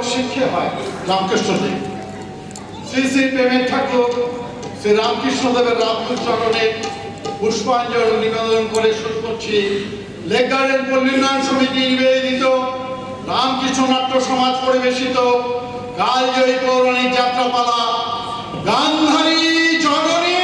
ব্যাপক শিক্ষা হয় রামকৃষ্ণদেব। শ্রী শ্রী প্রেমের ঠাকুর শ্রী রামকৃষ্ণদেবের রামচরণে পুষ্পাঞ্জলি নিবেদন করে শুরু করছি লেক গার্ডেন পল্লী উন্নয়ন সমিতি নিবেদিত রামকৃষ্ণ নাট্য সমাজ পরিবেশিত কালজয়ী পৌরাণিক যাত্রাপালা গান্ধারী জননী।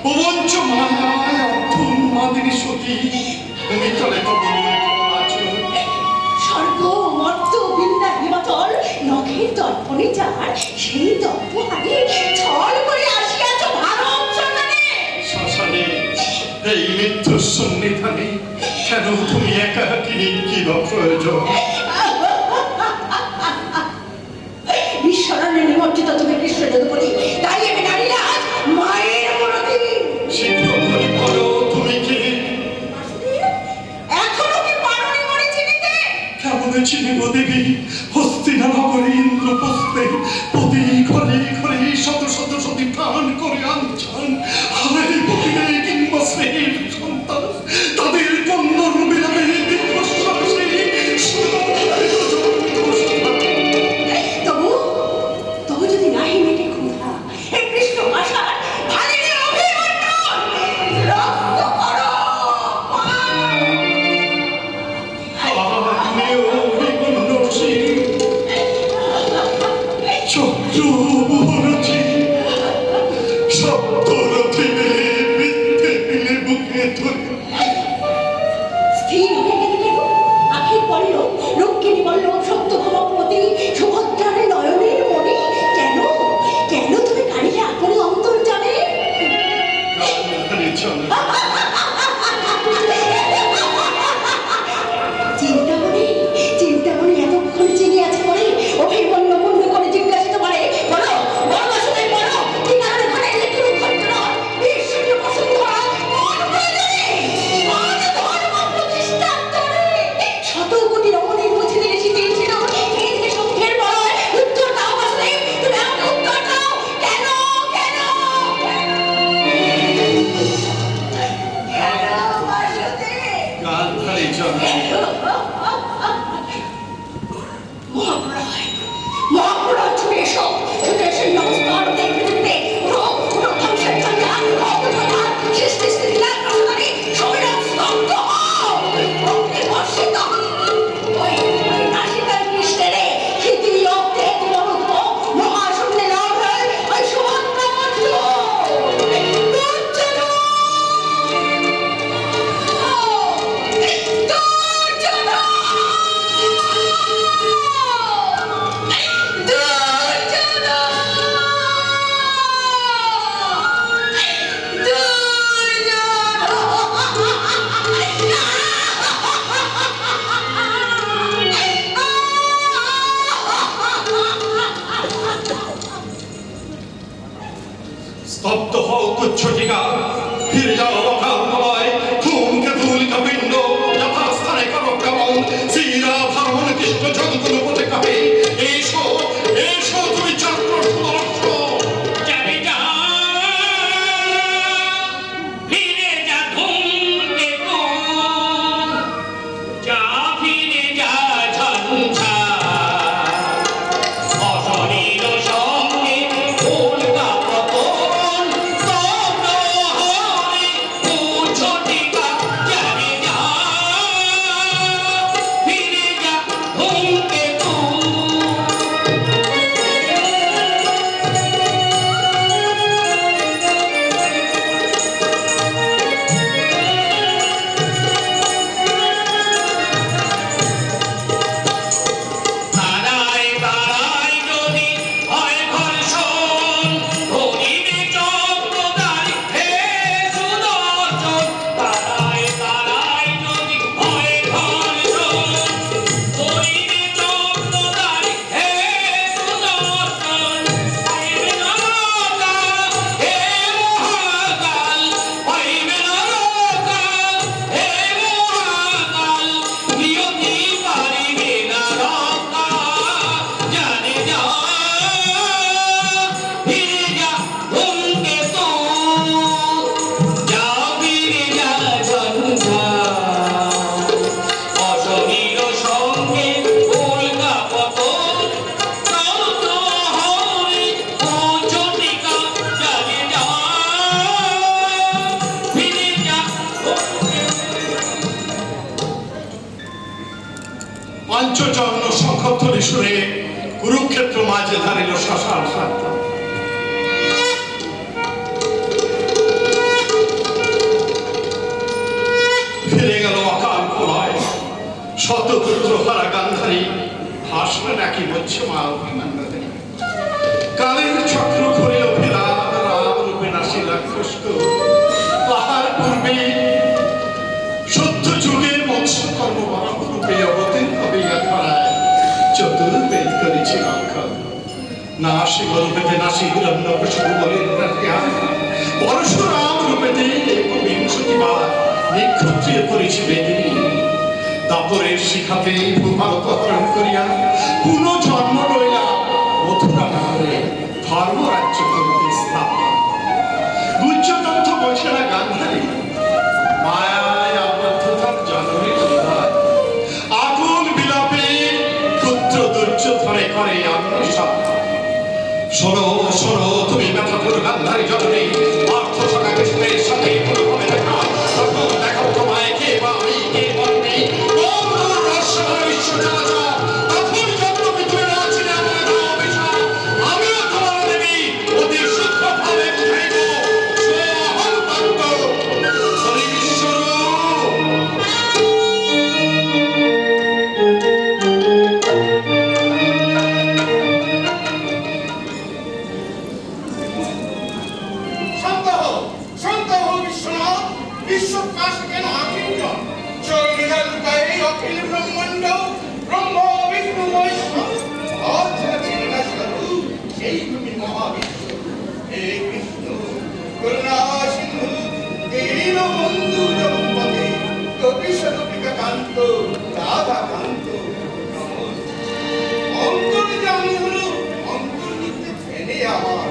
প্রবঞ্চ মায়ায় অর্থ উন্মাদিনী সতী তুমি চলে তো মৃত্যু সন্নিধানে কেন তুমি একাকিনী কি বা প্রয়োজন? বিশ্বরণ্যে নিমজ্জিত তুমি কৃষ্ণের বলি, তাই আমি নারীরা আজ মায়ের মরতে। শীঘ্র করে বলো তুমি কি? এখনো কি পারোনি মরে চিনিতে? কেমন চিনিব দেবী? হস্তিনানগরে ইন্দ্রপ্রস্থে প্রতি ঘরে ঘরে শত শত সতী প্রাণ করে আনছান। হায় বলিলে কিংবা স্নেহের সন্তান তাদের কন্যা রূপে নামে দীর্ঘশ্বাসে তবু তবু যদি নাহি মেটে ক্ষুধা, হে কৃষ্ণ ভাষা ভালিনী অভিমন্যন রক্ত করো। চক্রবর্তী সপ্তরথী মিলে বৃদ্ধে মিলে বুকে ধরে স্থির হয়ে গেলে কেন? আখির বলল রক্ষিণী বলল সত্যভামাপতি সুভদ্রার নয়নের মণি। কেন কেন তুমি কারিলে আপনি অন্তর জানে? চিন্তামণি এতক্ষণ চিনি আছে বলে অভিমন্যু মন্দ করে জিজ্ঞাসিত করে, বলো বলো আসলে বলো কি কারণে ঘরে এলে কুরুক্ষেত্র ঈশ্বরীয় বসুন্ধরা কোন প্রয়োজনে কোন ধর্ম প্রতিষ্ঠান্তরে শত কোটি রমণীর মধ্যে এসেছিল এই যে সত্যের বলয় উত্তর দাও আসলে তুমি আমাকে উত্তর দাও। কেন কেন কেন বাসুদেব? গান্ধারী জননী মহাপ্রলয় ছুটে এসো, ছুটে এসে নমস্কার দেখতে দেখতে রোগ ধ্বংসের জন্য অবদান সৃষ্টি স্থিতিলাভ প্রসারী সমীরণ স্তব্ধ হও, অগ্নি বর্ষিত ওই নাসিকার কৃষ্ণেরে ক্ষিতি অব্দে মরুত্ব মহাশূন্যে লাভ হয় ওই সুভদ্রা মধ্য স্তব্ধ হও তুচ্ছটিকা, ফিরে যাও অকালময় ধূমকে ধূলিকা পিণ্ড যথাস্থানে করো গমন শ্রীরা ভারণ কৃষ্ণ জগগুলো পথে কাপে এসো এসো তুমি চক্র সুদর্শন। যাবে যা ফিরে যা ধূমকেতু, যা ফিরে যা ঝঞ্ঝা অশরীর সঙ্গে উল্কা পতন স্তব্ধ হয়ে উচ্ছটিকা। যাবে যা ফিরে যা ধূমকেতু। তারাই তারাই যদি হয় ঘর্ষণ, ধরিবে চক্রধারী হে সুদর্শন। তারাই তারাই যদি হয় ঘর্ষণ, ধরিবে চক্রধারী হে সুদর্শন। হইবে না রক্ষা হে মহাকাল, হইবে না রক্ষা হে মহাকাল। নিয়তি পারিবে না রক্ষা, জানে যা ফিরে যা ধূমকেতু, যা ফিরে যা ঝঞ্ঝা অশরীর সঙ্গে উল্কা পতন স্তব্ধ হয়ে উচ্ছটিকা। জানে যা ফিরে যা পঞ্চচন্দ্র শঙ্খধ্বনি শুনে কুরুক্ষেত্র মাঝে ধারিল শ্মশান শান্তা। ফিরে গেল অকাল প্রলয় শতপুত্র হারা গান্ধারী ভাষণে নাকি বলছে মা অভিমান্যদের কালের চক্র ঘুরে অভিরাম রাম রূপে নাসিলা খুস্কু তাহার পূর্বে না শিব রূপেতে না শিবরণ্য শুরু বলেন পরশুরাম রূপেতে একবিংশতিবার নিক্ষত্রিয় করেছি বেদিনী দাপরের শিখাতে ভূভারত হরণ করিয়া পুনঃ জন্ম লইলা মথুরা নগরে ধর্মরাজ্য করিতে স্থাপন গুহ্যগ্রন্থ বলছে না গান্ধারী মায়ায় আবদ্ধতার জননী হৃদয় আগুন বিলাপে ক্ষুদ্র দুর্যোধনে করে অন্বেষণ শোনো শোনো তুমি ব্যথাপুর গান্ধারী জননী অর্থ সকা কৃষ্ণের সাথে পুরোভাবে দেখা তখন দেখাও তোমায় কে বা আমি কে বলবি আমিও তোমার দেবী অতি সূক্ষ্মভাবে বুঝাইব সোহম ভক্ত হরিশ্বর শান্ত হও বিশ্বনাথ বিশ্বকাশ কেন আকিঞ্জন চন্দ্রিকার গায়ে অখিল ব্রহ্মাণ্ড ব্রহ্ম বিষ্ণু মহেশ্বর সেই তুমি মহাবিষ্ণু হে কৃষ্ণ করুণা সিন্ধু দীন বন্ধু জগৎপতি কপিশ কপিকা কান্ত রাধা কান্ত অন্তর্যামী হলো অন্তর্নিত্যে ধ্যানে আমার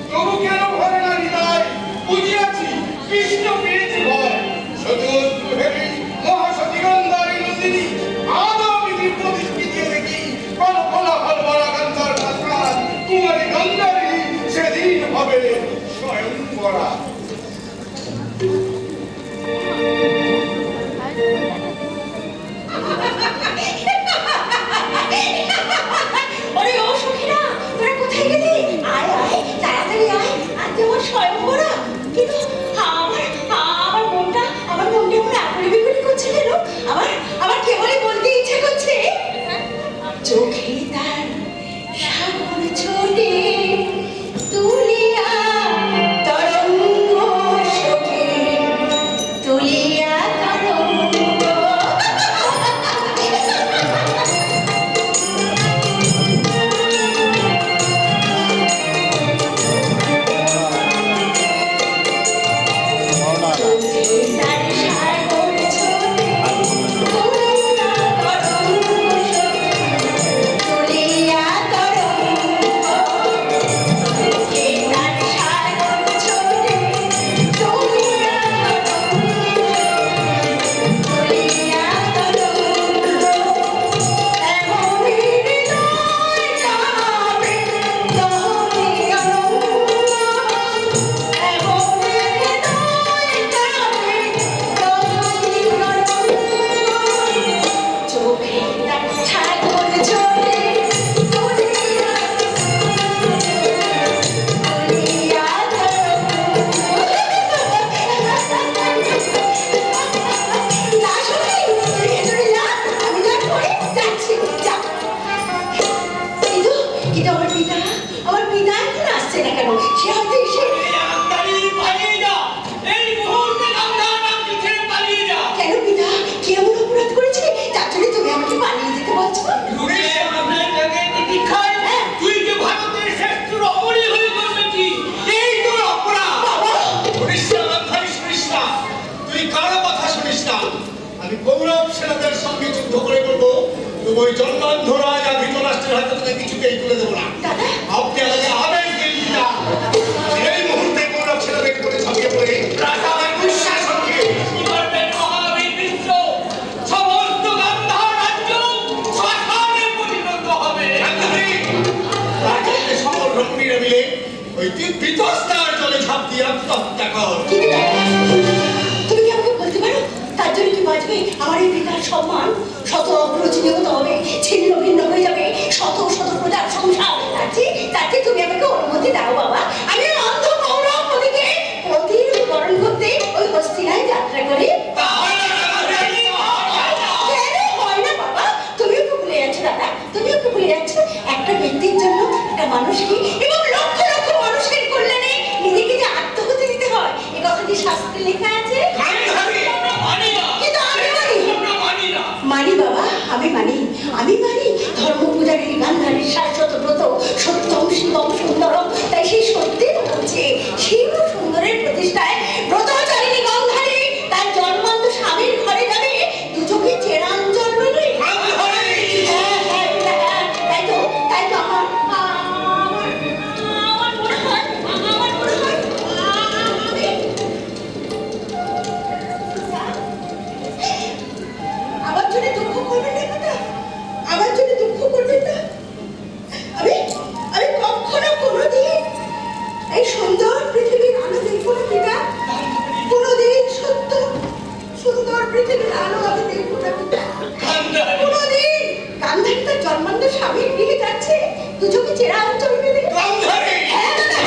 তবু কেন ভরে না হৃদয় বুঝিয়াছি কৃষ্ণ পেয়েছি ভয় সদস্য ভেবে মহাসতী গন্ধারী নন্দিনী আদৌ বিধির প্রতিষ্ঠি দিয়ে দেখি কোন কোলাহল ভরা গান্ধার প্রাসাদ কুমারী গন্ধারী সেদিন হবে স্বয়ং বরা ওরে ও সখীরা তোরা কোথায় গেলি আয় আয় তাড়াতাড়ি আয় আজ আমার স্বয়ংবরা কিন্তু আমার মনটা মনে আকুলি বিকুলি করছে কেন আমার কেবলই বলতে ইচ্ছে করছে চোখে তার সাগর ছোটে তুলিয়া তরঙ্গ সখী তুলিয়া তরঙ্গ আমার পিতা এখন আসছে না কেন সে হয়তো এসে কেন পিতা কি এমন অপরাধ করেছে যার জন্য তুমি আমাকে পালিয়ে যেতে বলছো তুই যে ভারতের শ্রেষ্ঠ অমরি হয়ে করবি এই তোর অপরাধ তুই কারো কথা শুনিস না আমি কৌরব সেনাদের সঙ্গে যুদ্ধ করে বলবো তুমি ওই জন্মান্ধ রাজা ধৃতরাষ্ট্রের হাতে তোকে কিছুতেই তুলে দেবো না দাদা আপনি আমাকে আদেশ দিন পিতা এই মুহূর্তে কৌরব সেনাদের করে ঝাঁপিয়ে পড়ে প্রাসাদের দুঃশাসনকে মিলে ওই বিতস্তার জলে ঝাঁপ দিয়ে আত্মহত্যা কর কিন্তু দাদা, তুমি কি আমাকে বলতে পারো তার জন্য কি বাঁচবে আমার এই পিতার সম্মান শত অগ্রচনীয় হতে হবে ছিন্ন ভিন্ন হয়ে যাবে শত শত প্রজার সংসার তার চেয়ে তুমি আমাকে অনুমতি দাও বাবা আমি অন্ধ কৌরব ওদিকে প্রতির বরণ করতে ওই হস্তিনায় যাত্রা করি কেন হয় না বাবা তুমিও তো ভুলে যাচ্ছ দাদা তুমিও তো ভুলে যাচ্ছ একটা ব্যক্তির জন্য একটা মানুষকে এবং লক্ষ লক্ষ মানুষের কল্যাণে নিজেকে যে আত্মহত্যা দিতে হয় এ কথাটি শাস্ত্রে লেখা আছে কিন্তু আমি মানি বাবা আমি মানি ধর্ম পূজারী গান্ধারীর শাশ্বত ব্রত সত্যম শিবম পৃথিবীর আলো আমি দেখবো না পিতা। গান্ধারী কোনোদিন গান্ধারী তার জন্মান্ধ স্বামীর গৃহে যাচ্ছে, দু চোখে চেরা অঞ্চল বেঁধে। গান্ধারী হ্যাঁ দাদা,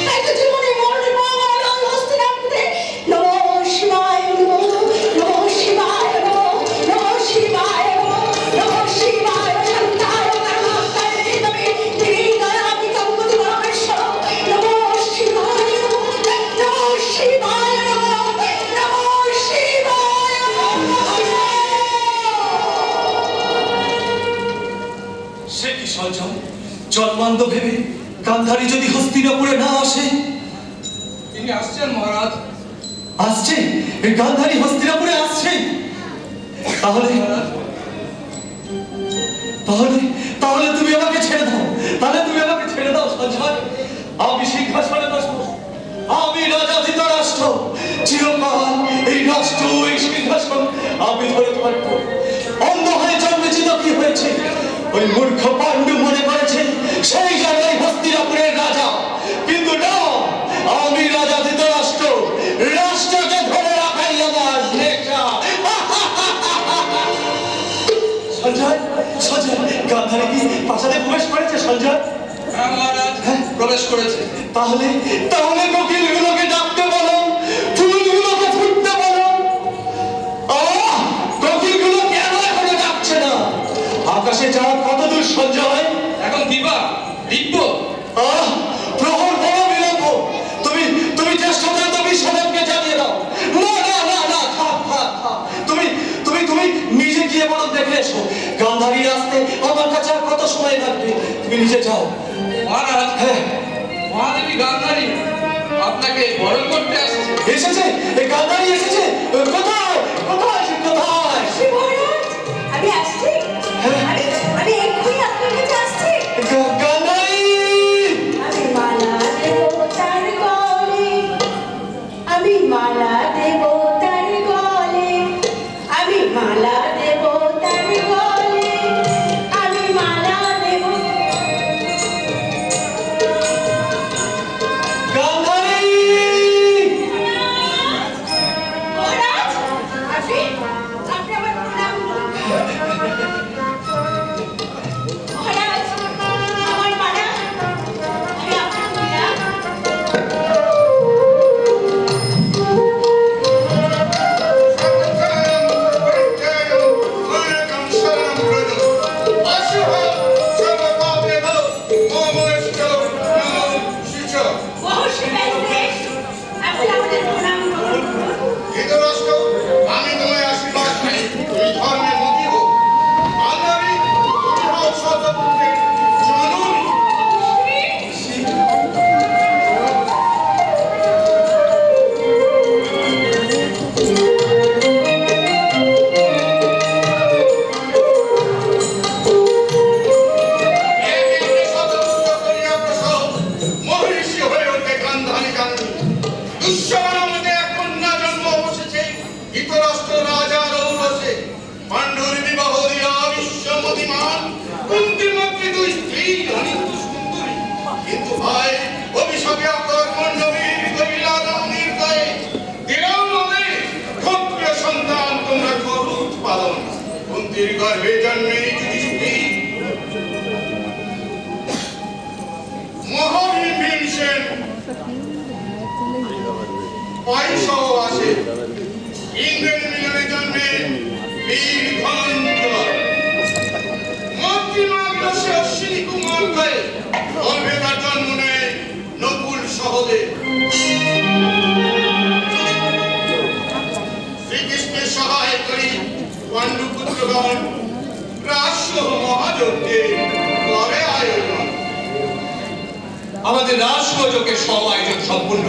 তাই তো জীবনে মরণে মঙ্গল হস্তিনাপুরে নমঃ শিবায় নমঃ, নমঃ শিবায় নমঃ, নমঃ শিবায় নমঃ, নমঃ শিবায় শান্তায় পরমাত্মায় তবে ত্রিদয়ামি গঙ্গতি পরমেশ্বর নমঃ শিবায় নমঃ, নমঃ শিবায় নমঃ, নমঃ শিবায় নমঃ। সে কি সঞ্জয়, জন্মান্ধ ভেবে গান্ধারী যদি হস্তিনাপুরে না আসে? তিনি আসছেন মহারাজ। আসছে? এই গান্ধারী হস্তিনাপুরে আসছে? তাহলে তাহলে তাহলে তুমি আমাকে ছেড়ে দাও, তাহলে তুমি আমাকে ছেড়ে দাও সঞ্জয়। আমি সিংহাসনে বসবো, আমি রাজা ধৃতরাষ্ট্র, চিরকাল এই রাষ্ট্র এই সিংহাসন আমি ধরে থাকবো। অন্ধ হয়ে জন্মেছি তো কি হয়েছে? ওই মূর্খ পাণ্ডু মনে করেছে সেই জায়গায় হস্তিনাপুরের রাজা, কিন্তু না, আমি রাজা ধৃতরাষ্ট্র, রাষ্ট্রকে ধরে রাখাই আমার নেশা। সঞ্জয়, সঞ্জয়, গান্ধারী কি প্রাসাদে প্রবেশ করেছে সঞ্জয়? হ্যাঁ মহারাজ, প্রবেশ করেছে। তাহলে তাহলে কোকিলগুলোকে ডাকতে বলো, ফুলগুলোকে ফুটতে বলো। কোকিলগুলো কেন এখনো ডাকছে না? আকাশে যাওয়ার কত দূর সঞ্জয়? এখন দিবা দিব্য। প্রহর বড় বিলম্ব। তুমি তুমি চেষ্টা করে তো বিশ্বদেবকে জানিয়ে দাও। না না না না, থাক থাক থাক। তুমি তুমি তুমি নিজে গিয়ে বরং দেখে এসো গান্ধারী আসতে আমার কাছে আর কত সময় লাগবে। তুমি নিজে যাও। মহারাজ, হ্যাঁ, মহাদেবী গান্ধারী আপনাকে বরণ করতে আসছে। এসেছে, এই গান্ধারী এসেছে। কোথায় কোথায় সে কোথায়? আসছি মহারাজ, আমি আসছি। আমি এক্ষুনি আপনার কাছে আসছি। গান্ধারী! আমি মালা দেব তার গলে, আমি মালা দেব তার গলে, আমি মালা দেব তার গলে, আমি মালা দেব। গান্ধারী! মহারাজ, আপনি আপনি আমার প্রণাম করুন। মহারাজ, আমার মালা, আমি আপনার মালা। মহর্ষি ব্যাসদেব, আপনি আমাদের প্রণাম গ্রহণ করুন। আমি তোমায় আশীর্বাদ করি, তুমি ধর্মের মতি হোক। গান্ধারী, তুমি হও শতপুত্রের জননী। একে শতপুত্র করিয়া প্রসব, মহিষী হয়ে ওঠে গান্ধারী গান্ধী। দুঃসময় আমাদের এক কন্যা জন্ম বসেছে ধৃতরাষ্ট্র রাজার ঔরসে। পাণ্ডুর বিবাহ দিয়া বিশ্বমতিমান, কুন্তীর মধ্যে দুই স্ত্রী অনিত্য সুন্দরী। কিন্তু ভাই অভিশাপে অকর্মণ্য বীর করিলা রামীর গায়ে। দিলাম মনে ক্ষত্রিয় সন্তান তোমরা করু পালন। কুন্তীর গর্ভে জন্মে যুধিষ্ঠির, মহাবীর ভীমসেন পয়সাও আসে। ইন্দ্রের মিলনে জন্মে বীর ধনঞ্জয়। মন্ত্রীমাগ্রসে অশ্বিনী কুমার হয়ে গর্ভে তার জন্ম নেয় নকুল সহদেব। শ্রীকৃষ্ণের সহায় করি পাণ্ডুপুত্রগণ রাষ্ট্র মহাযজ্ঞে করে আয়োজন। আমাদের রাষ্ট্রযোগের সব আয়োজন সম্পূর্ণ।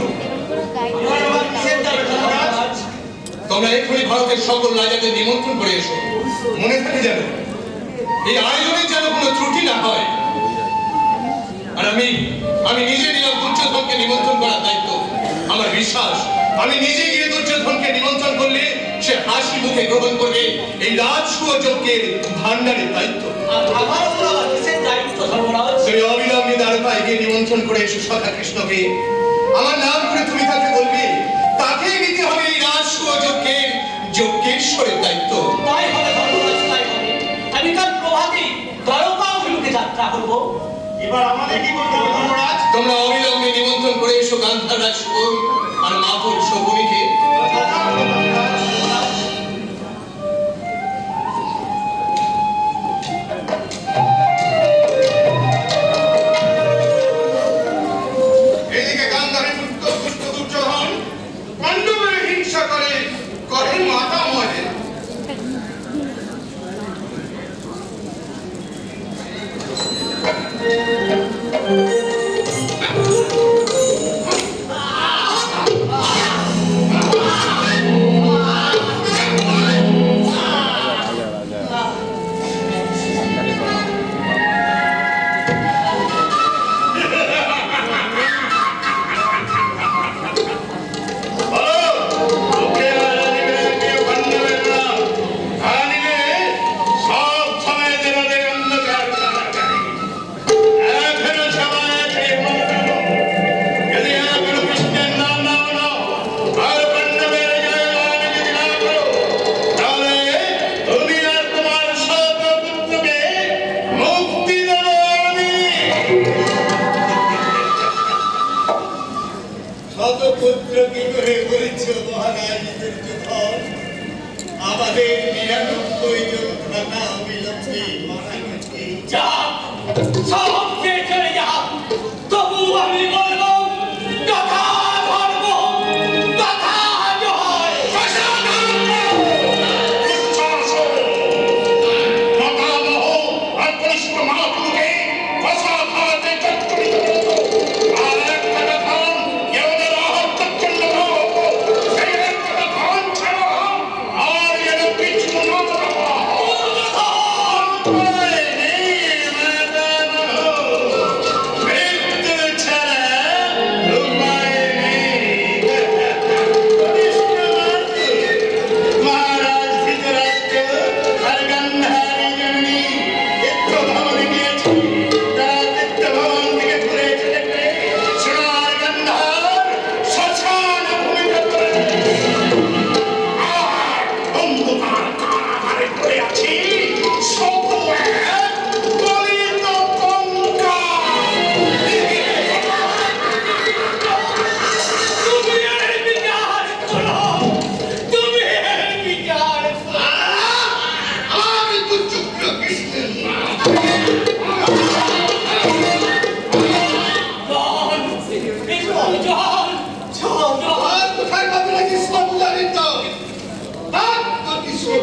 তোমরা এক্ষুনি ভারতের সকল রাজাদের নিমন্ত্রণ করে এসো। মনে থাকে যেন এই আয়োজনের যেন কোনো ত্রুটি না হয়। আর আমি নিজে নিলাম দুর্যোধনকে নিমন্ত্রণ করার দায়িত্ব। আমার বিশ্বাস আমি নিজে গিয়ে দুর্যোধনকে নিমন্ত্রণ করলে সে হাসি মুখে গ্রহণ করবে এই রাজসূয় যজ্ঞের ভান্ডারের দায়িত্ব। তুমি অবিলম্বে দ্বারকায় গিয়ে নিমন্ত্রণ করে এসো সখা কৃষ্ণকে। আমার নাম করে তুমি তাকে বলবে, তাকে নিতে হবে এই রাজসূয় যজ্ঞের যজ্ঞেশ্বর করব? এবার আমাদের কি করতে হবে ধর্মরাজ? তোমরা অবিলম্বে নিমন্ত্রণ করে এসো গান্ধার রাজ শকুন আর মাতুল শকুনিকে। এদিকে গান্ধারের পুত্র দুষ্ট দুর্যোধন পাণ্ডবের হিংসা করে করেন মাতা মরে। শতপুত্র কি করে বলছো মহারাজ দুর্যোধন? আমাদের 99 জন থাকা অবিলম্বে মারা গেছে। যা সব শেষ হয়ে যা, তবু আমি বলবো কথা ধর্ম, কথা জয়। কোথায় পাবে নাকি সব জানি তো কি সব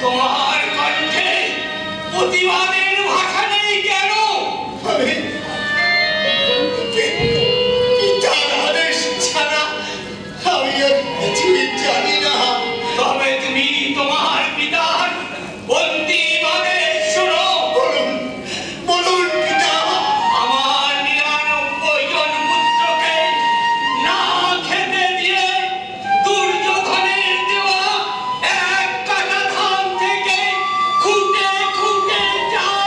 তোমার কণ্ঠে প্রতিবাদের ভাষা নেই কেন? পিতার আদেশ ছাড়া আমি আর কিছুই জানি না। তবে তুমি তোমার পিতার অন্তিম আদেশ শোনো। বলুন পিতা। আমার 99 জন পুত্রকে না খেতে দিয়ে দুর্যোধনের দেওয়া এক কাটা ধান থেকে খুঁটে খুঁটে চাল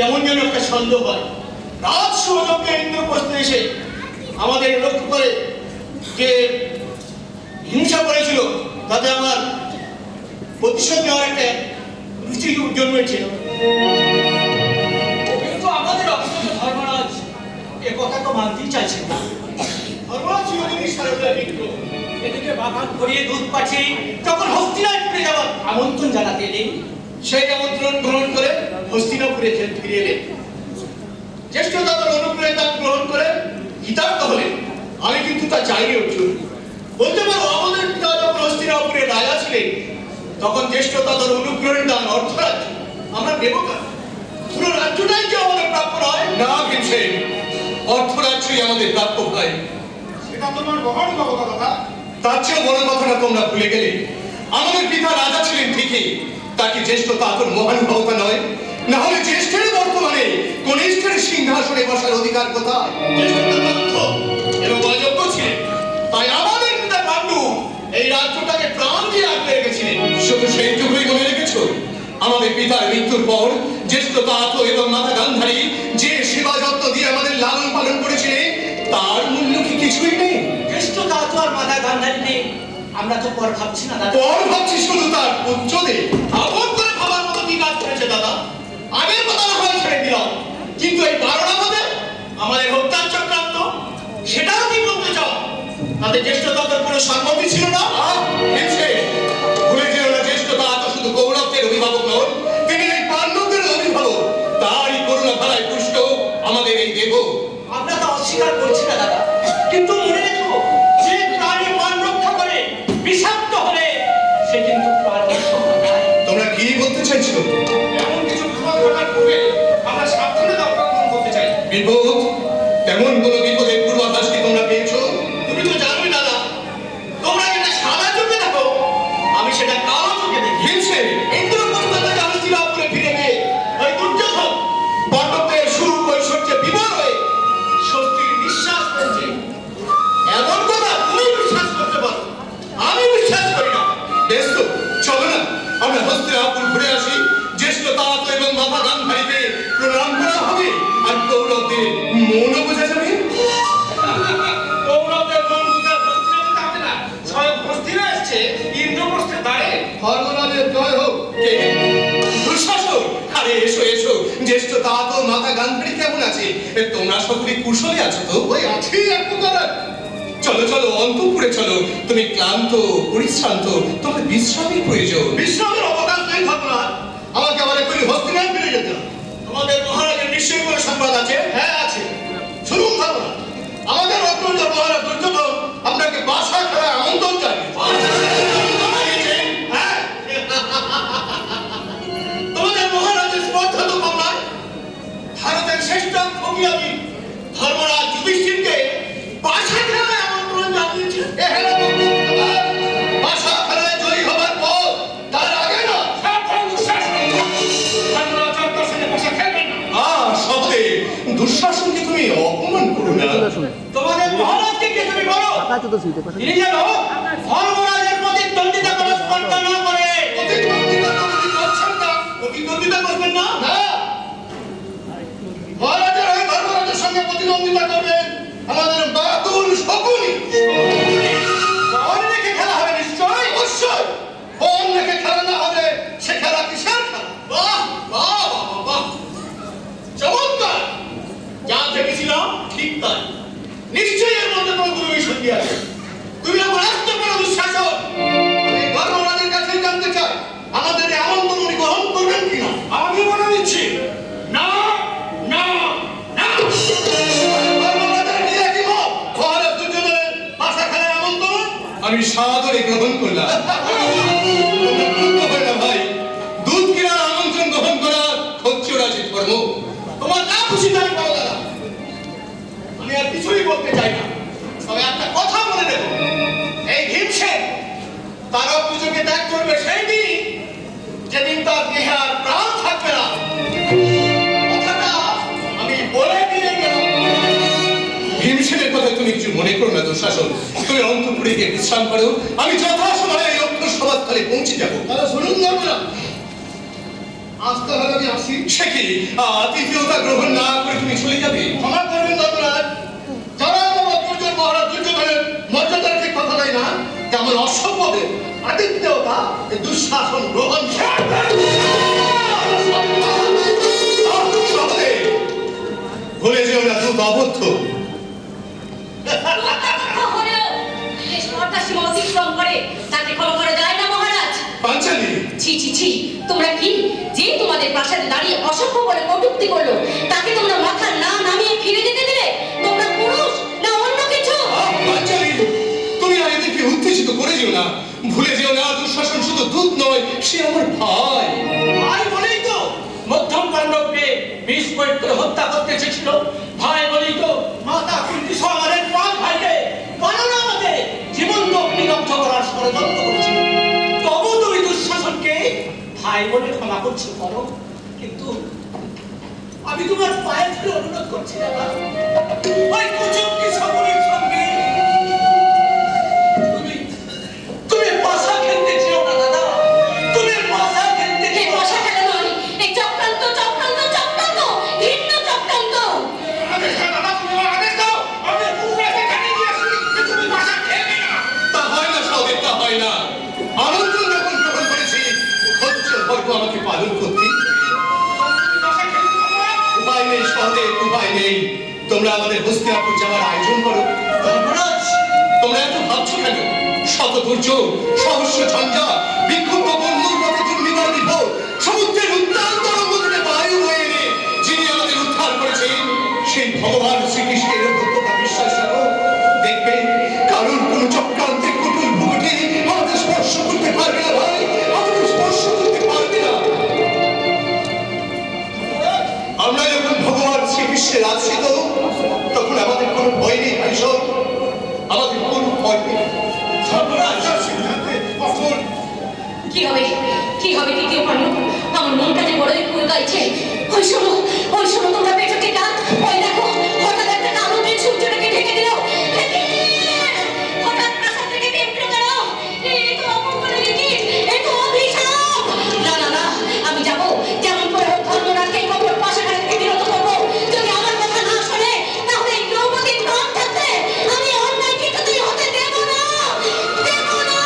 কেমন যেন একটা সন্দেহ হয়। রাত সৌরভকে ইন্দ্রপ্রস্থ এসে আমাদের লক্ষ্য করে যে হিংসা করেছিল, তাতে আমার প্রতিশোধ নেওয়ার একটা রুচি জন্মেছে। কিন্তু আমাদের অভিজ্ঞ ধর্মরাজ এ কথা তো মানতেই চাইছেন না। ধর্মরাজ চিরদিনই সারদার মিত্র। এদিকে বাগান করিয়ে দুধ পাচ্ছি, যখন হস্তিনাপুরে যাওয়ার আমন্ত্রণ জানাতে এলেন, সেই আমন্ত্রণ গ্রহণ করে হস্তিনাপুরে ফিরে এলেন। জ্যেষ্ঠ দাদার অনুগ্রহে তা গ্রহণ করে কৃতার্থ হলেন। আমি কিন্তু তা চাইনি অর্জুন। বলতে পারো আমাদের পিতা যখন হস্তিনাপুরে রাজা ছিলেন, তখন জ্যেষ্ঠ দাদার অনুগ্রহের দান অর্থরাজ্য আমরা দেব না। পুরো রাজ্যটাই কি আমাদের প্রাপ্য নয়? না ভীমসেন, অর্থরাজ্যই আমাদের প্রাপ্য ভাই। সেটা তোমার মহানুভবতা দাদা। তার চেয়েও বড় কথাটা তোমরা ভুলে গেলে, আমাদের পিতা রাজা ছিলেন ঠিকই, তাকে জ্যেষ্ঠ তাতর মহানুভবতা নয়। না হলে জ্যেষ্ঠের বর্তমানে কনিষ্ঠের সিংহাসনে বসার অধিকার কোথায়? জ্যেষ্ঠ দাদা অর্থ এবং অযোগ্য ছিলেন, তাই আমাদের পিতা পাণ্ডু এই রাজ্যটাকে প্রাণ দিয়ে আগলে রেখেছিলেন। শুধু সেইটুকুই মনে রেখেছো? আমাদের পিতার মৃত্যুর পর জ্যেষ্ঠ তাত এবং মাতা গান্ধারী যে সেবা যত্ন দিয়ে আমাদের লালন পালন করেছিলেন, তার মূল্য কি কিছুই নেই? জ্যেষ্ঠ দাদু আর মাতা গান্ধারীকে আমরা তো পর ভাবছি না দাদা। পর ভাবছি শুধু তার পুত্রদের। আপন করে ভাবার মতো কি কাজ করেছে দাদা? আগের কথা না হয় ছেড়ে দিলাম, কিন্তু এই 12টা পদে আমাদের হত্যার চক্রান্ত, সেটাও কি বলতে চাও? তাদের জ্যেষ্ঠ দাদার কোনো সম্মতি ছিল না? ভুলে যেও না, জ্যেষ্ঠ তাত শুধু কৌরবদের অভিভাবক নন, তিনি এই পাণ্ডবদের অভিভাবক। তারই করুণা ধারায় পুষ্ট আমাদের এই দেহ। আমরা তো অস্বীকার করছি না দাদা, কিন্তু মনে রেখো, যে প্রাণী মান রক্ষা করে বিষাক্ত হলে সে কিন্তু প্রাণ রক্ষা করে। তোমরা কি বলতে চাইছো? এমন কিছু বিপদ ঘটার পূর্বে আমরা সাবধানতা অবলম্বন করতে চাই। বিপদ? তেমন কোনো বিপদের পূর্বাভাস কি তোমরা পেয়েছো? তুমি তো জানোই দাদা, তোমরা যেটা সাদা চোখে দেখো, আমি সেটা কালো চোখে দেখি। ভীমসেন, ইন্দ্রপ্রস্থ থেকে হস্তিনাপুরে ফিরে গিয়ে ওই দুর্যোধন পাণ্ডবদের সুর ঐশ্বর্যে বিমল হয়ে স্বস্তির নিঃশ্বাস ফেলছে। এমন কথা তুমি বিশ্বাস করতে পারো, আমি বিশ্বাস করি না। বেশ তো, চলো না আমরা হস্তিনাপুর ঘুরে আসি। জ্যেষ্ঠ তাত এবং মাতা গান্ধারীকে প্রণাম করা হবে, আর কৌরবদের মনও বোঝা যাবে। কৌরবদের মন বুঝে হস্তিনাপুরে যাবে না, স্বয়ং হস্তিনা এসছে ইন্দ্রপ্রস্থে দাঁড়িয়ে। ধর্মরাজের জয় হোক। কে? দুঃশাসন! আরে এসো এসো, জ্যেষ্ঠ তাত ও মাতা গান্ধারী কেমন আছে? তোমরা সকলে কুশলে আছো তো? ওই আছি এক প্রকারের। চলো চলো, অন্তঃপুরে চলো। তুমি ক্লান্ত, পরিশ্রান্ত, তোমার বিশ্রামের প্রয়োজন। বিশ্রামের অবকাশ নেই ধর্মরাজ। আমাকে আবার এক্ষুনি হস্তিনায় ফিরে যেতে হবে। তোমাদের মহারাজের নিশ্চয়ই কোনো সংবাদ আছে? হ্যাঁ আছে, শুনুন ধর্মরাজ। আমাদের অগ্রজ মহারাজ দুর্যোধন আপনাকে বাসা খেলায় আমন্ত্রণ জানিয়েছে। হ্যাঁ, তোমাদের মহারাজের স্পর্ধা তো কম নয়। ভারতের শ্রেষ্ঠ কবিয়াবি ধর্মরাজ যুধিষ্ঠিরকে বাসা খেলায় আমন্ত্রণ জানিয়েছে। এ হেলা বন্ধুরা, বাসা খেলায় জয়ী হবার পর তার আগে না। ধর্মরাজ আপনার সঙ্গে বসে খেলবেন না। শব্দে দুঃশাসনকে তুমি অপমান করো না। তোমাদের মহারাজকে কি তুমি বলো? তিনি যেন ধর্মরাজের প্রতিদ্বন্দ্বিতা করে স্পর্ধা না করে। প্রতিদ্বন্দ্বিতা যদি করছেন না, প্রতিদ্বন্দ্বিতা করবেন না? না, মহারাজের হয়ে ধর্মরাজের সঙ্গে প্রতিদ্বন্দ্বিতা করবেন আমাদের বাতুল শকুনি। বল রেখে খেলা হবে নিশ্চয়। অবশ্যই বল রেখে খেলা না হবে, সে খেলা কিসের খেলা? বাহ বাহ বাহ বাহ, চমৎকার! যা ভেবেছিলাম ঠিক তাই। নিশ্চয়ই এর মধ্যে কোনো গুরু সন্ধি আছে। তুমি আমার আসতে পারো দুঃশাসন। আমি ধর্মরাজের কাছে জানতে চাই, আমাদের এই আমন্ত্রণ উনি গ্রহণ করবেন কিনা। আমি বলে দিচ্ছি, না না না। ধর্মরাজের কি একই মত? মহারাজ দুর্যোধনের বাসা খেলায় আমন্ত্রণ। আমি সাদরে গ্রহণ করলাম। তোমরা ক্রুদ্ধ হয়ে না ভাই, দুধ কেনার আমন্ত্রণ গ্রহণ করা ক্ষত্রিয়রাজের ধর্ম। তোমার যা খুশি তাই বলো দাদা, আমি আর কিছুই বলতে চাই না। তবে একটা কথা মনে রেখো, এই ভীমসেন তার অগ্রজকে ত্যাগ করবে সেই দিন, যেদিন তার দেহে আর প্রাণ থাকবে না। কথাটা আমি বলে দিয়ে গেলাম। ভীমসেনের কথা তুমি কিছু মনে করো না দুঃশাসন। তুমি অন্তঃপুরে গিয়ে বিশ্রাম করো, আমি যথাসময়ে এই অক্ষর সভাস্থলে পৌঁছে যাবো। তাহলে শুনুন ধর্মরাজ, আজ তাহলে আমি আসি। সে কি আতিথেয়তা গ্রহণ না করে তুমি চলে যাবে? ক্ষমা করবেন ধর্মরাজ, যারা আমার দুর্যোধন মহারাজ দুর্যোধনের মর্যাদা রেখে কথা দেয় না, তেমন অসভ্যদের আতিথেয়তা এই দুঃশাসন গ্রহণ ভুলে যেও না দূত অবদ্ধ। হলেও যে স্পর্ধা সীমা অতিক্রম করে তাকে ক্ষমা করা যায় না মহারাজ। পাঞ্চালী, ছি ছি ছি, তোমরা কি যে তোমাদের প্রাসাদে দাঁড়িয়ে অসভ্য বলে কটূক্তি করলো তাকে তোমরা মাথা না নামিয়ে ফিরে যেতে দিলে? তোমরা পুরুষ না অন্য কিছু? পাঞ্চালী, তুমি আর এদেরকে উত্তেজিত করে যেও না। ভুলে যেও না দুঃশাসন শুধু দূত নয়, সে আমার ভাই। ভাই বলেই তো মধ্যম পাণ্ডবকে বিষ প্রয়োগ করে হত্যা করতে চেয়েছিল। ভাই বলেই তো মাতা কুন্তি সহ আমাদের পাঁচ ভাইকে বানানো আমাদের জীবন্ত অগ্নিদগ্ধ করার ষড়যন্ত্র করেছিল। তবু তুমি দুঃশাসনকে ভাই বলে ক্ষমা করছো করো, কিন্তু আমি তোমার পায়ে ধরে অনুরোধ করছি দাদা, ওই কুচক্রী সকলের সঙ্গে তুমি পাশা খেলতে চেও না দাদা, তুমি পাশা খেলতে এই বসা খেলা নয়, এই চক্রান্ত চক্রান্ত চক্রান্ত, ঘৃণ্য চক্রান্ত। আদেশ দাও দাদা, তুমি আমার আদেশ দাও। আমি পুকুরেতে জানিয়ে দিয়ে আসি যে তুমি বাসা খেলবে না। তা হয় না সহদেব, তা হয় না। আমন্ত্রণ যখন গ্রহণ করেছি, হচ্ছে হয়তো আমাকে পালন করতে। তুমি বাসা খেলবে না। উপায় নেই সহদেব, উপায় নেই। তোমরা আমাদের হস্তিনাপুর যাওয়ার আয়োজন করো। ধর্মরাজ, তোমরা এত ভাবছো কেন? শত দুর্যোগ, সহস্র ঝঞ্ঝা, বিক্ষুব্ধ বন্ধুর মতো দুর্নিবার বিপদ, সমুদ্রের উত্তাল তরঙ্গ থেকে বায়ু বয়ে এনে যিনি আমাদের উদ্ধার করেছেন, সেই ভগবান শ্রীকৃষ্ণের সত্যতা বিশ্বাস রাখো। দেখবে কারণ কোন চক্রান্তে কুটুল ভুকুটি আমাদের স্পর্শ করতে পারবে না ভাই, আমাদের স্পর্শ করতে পারবে না। আমরা যখন ভগবান শ্রীকৃষ্ণের আশ্রিত, তখন আমাদের কোনো ভয় নেই ভাই সব, আমাদের কোনো ভয় নেই। ধর্মরাজ, কি হবে কি হবে তৃতীয় পাণ্ডব? আমার মনটা যে বড়ই কুল গাইছে। ওই শোনো তোমরা পেছনে ডাক। ওই দেখো হঠাৎ একটা কালো মেঘ সূর্যটাকে ঢেকে দিল। হঠাৎ প্রাসাদ থেকে বেরোলো কেন? এই তো অমঙ্গলের ইঙ্গিত, এই তো অভিশাপ। না না না, আমি যাবো, যেমন করে হোক ধর্মরাজকে এই কঠোর পাশাঘাত থেকে বিরত করবো। যদি আমার কথা না শোনে তাহলে এই দ্রৌপদীর প্রাণ থাকতে আমি অন্যায় কিছুতেই হতে দেব না, দেব না,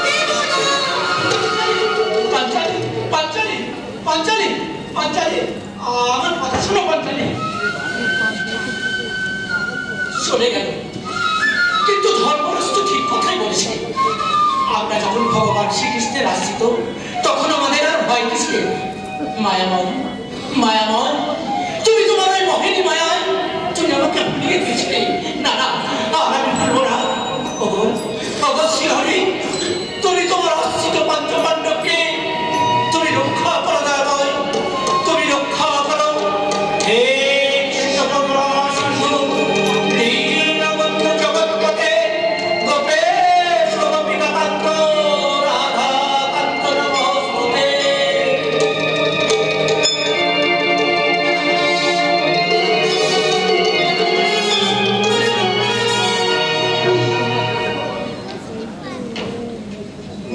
দেব না। পাঞ্চালী, পাঞ্চালী, পাঞ্চালী, পাঞ্চালী, আমার কথা শোনো পাঞ্চালী। চলে গেল, কিন্তু ধর্মরাজ তো ঠিক কথাই বলেছে। আমরা যখন ভগবান শ্রীকৃষ্ণের আশ্রিত, তখন আমাদের আর ভয় কিসের? মায়াময়, মায়াময়, তুমি তোমার ওই মোহিনী মায়ায় তুমি আমাকে ভুলিয়ে দিয়েছিলে। না না, আর আমি ভুলবো না। ওগো, ওগো শ্রীহরি, তুমি তোমার আশ্রিত পঞ্চপাণ্ডবকে তুমি রক্ষা করো দয়াময়, তুমি রক্ষা করো। হে কৃষ্ণ ভগবান শিশু, দীনবন্ধু জগৎপতে, গোপেশ গোপিকাকান্ত, রাধাকান্ত নমস্তুতে।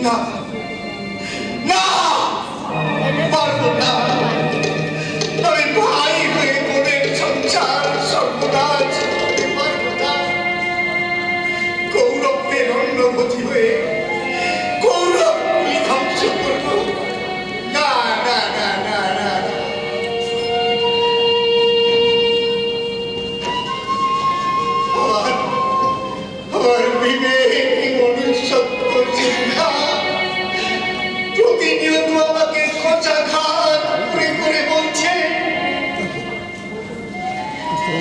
না না, পারবো না। আমি ভাই হয়ে বোনের সংসার সর্বনাশ করতে পারবো না। কৌরবদের অন্নপতি হয়ে কৌরব ধ্বংস করবো না, না না না না না। আমার বিবেক মনুষ্যত্ব চিন্তা প্রতিনিয়ত আমাকে কচাঘাত করে করে বলছে,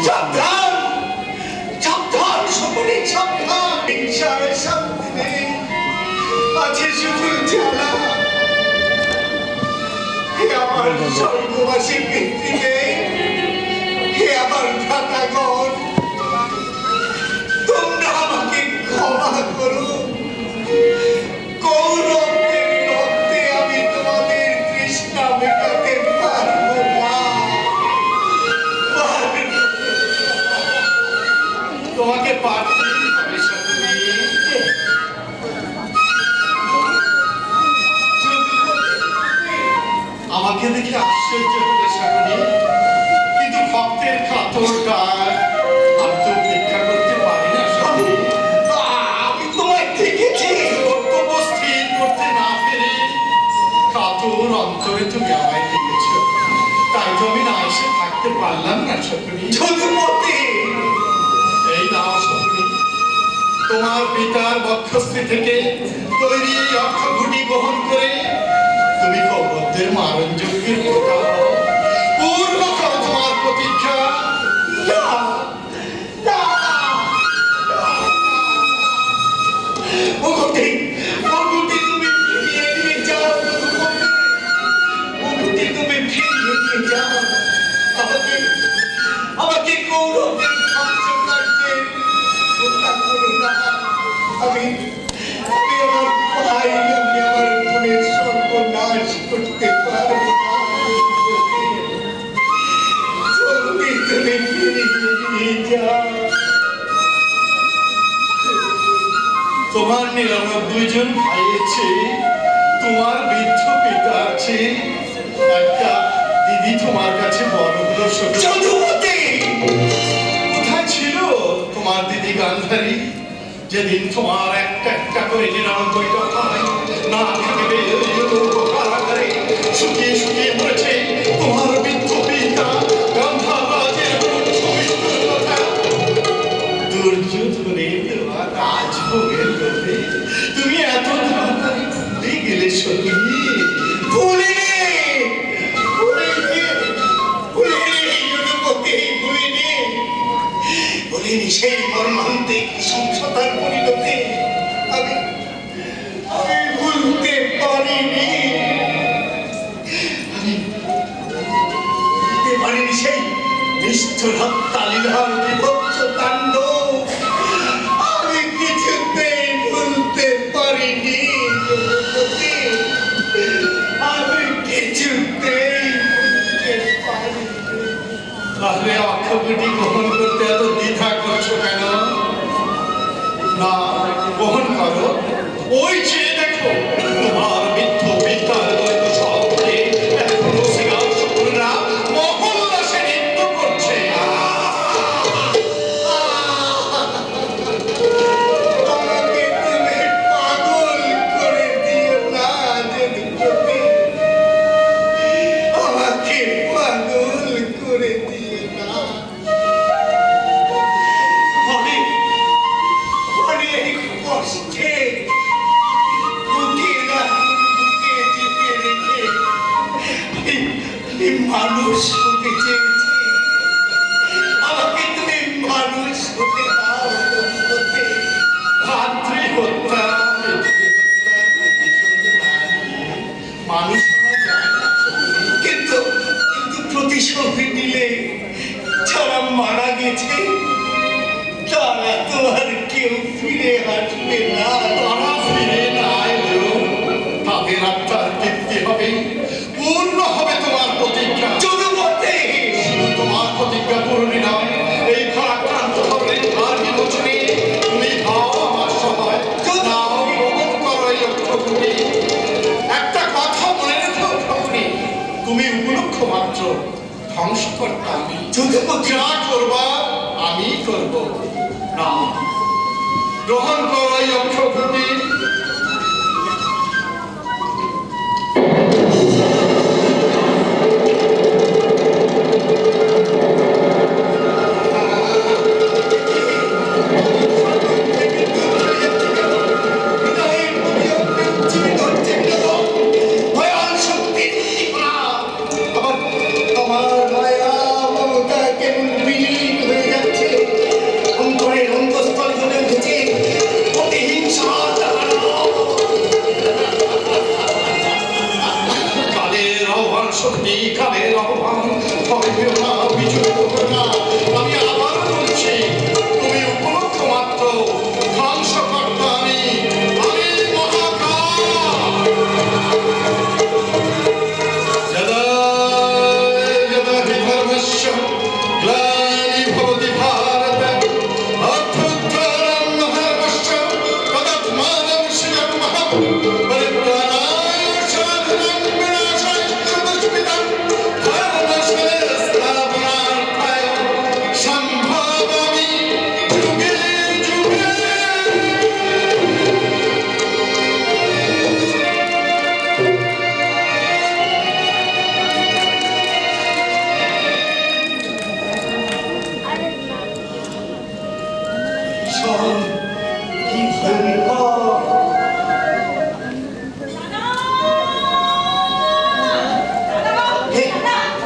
সাবধান, সাবধান, সকলে সাবধান। হিংসার সামনে আছে শুধু জ্বালা। হে আমার স্বর্গবাসী পিতৃদেব, হে আমার ভ্রাতাগণ, তোমরা আমাকে ক্ষমা করো। কৌরবের রক্তে আমি তোমাদের তৃষ্ণা মেটাতে পারবো না, পারবো না। তোমাকে পারতেই হবে সত্যি। আমাকে দেখে করে তুমি আমায় লিখেছ, তাই তো আমি না এসে থাকতে পারলাম না শকুনি। যদুপতি, এই নাও শকুনি, তোমার পিতার বক্ষস্থি থেকে তৈরি এই অক্ষঘুটি গ্রহণ করে তুমি কৌরবদের মারণ যজ্ঞের প্রকার হও। পূর্ণ করো তোমার প্রতীক্ষা। না, না, মুকুটে, মুকুটে তুমি ফিরিয়ে নিয়ে যাও, যদুপতি। মুকুটে তুমি ফিরিয়ে নিয়ে যাও। আমাকে, আমাকে কৌরবদের ধ্বংসকার্যে হত্যা করো না। আমি আমার ভাই, আমি আমার বোনের সর্বনাশ করতে পারবো না। জলদি তুমি ফিরিয়ে নিয়ে যাও। তোমার 99 জন ভাইয়ের চেয়ে তোমার বৃদ্ধ পিতার চেয়ে একটা দিদি তোমার কাছে বড় হলো শকুনি। যদুপতি, কোথায় ছিল তোমার দিদি গান্ধারী, যেদিন তোমার একটা একটা করে 99টা ভাই না খেতে কারাগারে শুকিয়ে শুকিয়ে মরেছে। তোমার বৃদ্ধ পিতা গান্ধার রাজের কথা দুর্যোধনের দেওয়া রাজভোগের লোভে তুমি এত তাড়াতাড়ি ভুলে গেলে শকুনি। ভুলিনি, ভুলিনি, ভুলিনি যদুপতি, ভুলিনি, ভুলিনি সেই মর্মান্তিক সংসতার পরিণতি আমি আমি ভুলতে পারিনি। আমি ভুলতে পারিনি সেই নিষ্ঠুর হত্যা লীলার বিভৎস তাণ্ডব। আমি কিছুতেই ভুলতে পারিনি যদুপতি, আমি কিছুতেই ভুলতে পারিনি। তাহলে অক্ষগুটি গ্রহণ করতে এত দ্বিধা করছো কেন? না, গ্রহণ করো। ওই যে দেখো তোমার বৃদ্ধ পিতার দৈত শহরে এখনো সিগার শকুনরা মহল্লাসে নৃত্য করছে। আমাকে তুমি পাগল করে দিও না যদুপতি, আমাকে পাগল করে দিও না। অনেক অনেক কষ্টে বুকে চেপে রেখে আমি মানুষ হতে চেয়েছি। আমাকে তুমি মানুষ হতে দাও যদুপতি। রাত্রি হত্যা, মানুষ হওয়া যায় না শকুনি। কিন্তু প্রতিশোধ নিলে যারা মারা গেছে তারা তো আর কেউ ফিরে আসবে না। তারা ফিরে না এলেও তাদের আত্মার তৃপ্তি হবে, পূর্ণ হবে তোমার প্রতিজ্ঞা। যদুপতি, শুধু তোমার প্রতিজ্ঞা পূরণই নয়, এই ভারাক্রান্ত ধরনের ভার বিমোচনে তুমি হও আমার সহায়। নাও, গ্রহণ করো এই অক্ষগুটি। একটা কথা মনে রেখো শকুনি, তুমি উপলক্ষ মাত্র, ধ্বংসকর্তা আমি। যদুপতি, যা করবা আমি করব। নাও, গ্রহণ করো এই অক্ষগুটি। হৃদয়ের প্রতিরক্ষে উজ্জীবিত হচ্ছে বিনোদন, ভয়াল শক্তির উদ্দীপনা। আমার মায়া মমতা কেমন বিলীন হয়ে যাচ্ছে। অন্তরের অন্তঃস্থল জুড়ে উঠেছে প্রতিহিংসা দাবানল। কে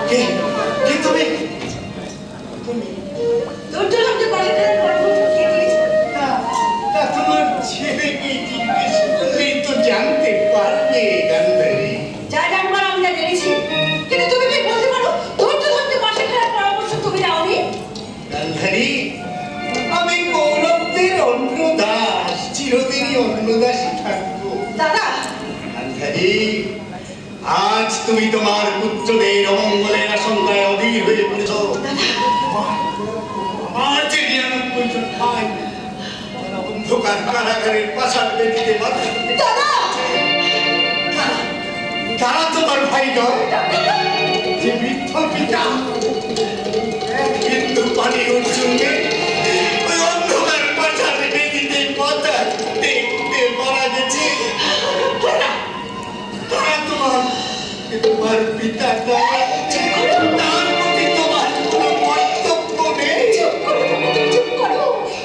কে কে তুমি দুর্যোধনকে পাশে ফেলে পরামর্শ কে দিয়েছে? তা তোমার ছেলেকে জিজ্ঞেস করলেই তো জানতে পারবে গান্ধারী। যা জানবার আমি তা জেনেছি, কিন্তু তুমি কি বলতে পারো দুর্যোধনকে পাশে ফেলার পরামর্শ তুমি দাওনি? গান্ধারী, আমি কৌরবদের অন্নদাস, চিরদিনই অন্নদাসই থাকবো। দাদা, গান্ধারী, আজ তুমি তোমার পুত্রদের অমঙ্গলের আশঙ্কায় অধীর হয়ে পড়েছ। আমার যে 99 জন ভাই তারা অন্ধকার কারাগারের পাশার বেদিতে বাধা করতে, দাদা, তারা তোমার ভাই নয়, যে বৃদ্ধ পিতা এক বিন্দু পানি উঠছুনবে ওই অন্ধকার পাশার বেদিতে মাথা দেখতে মারা গেছে। তারা তোমার পিতা নয়, তার প্রতি তোমার কোনো কর্তব্য নেই। চুপ করো তুমি, তুমি চুপ করো।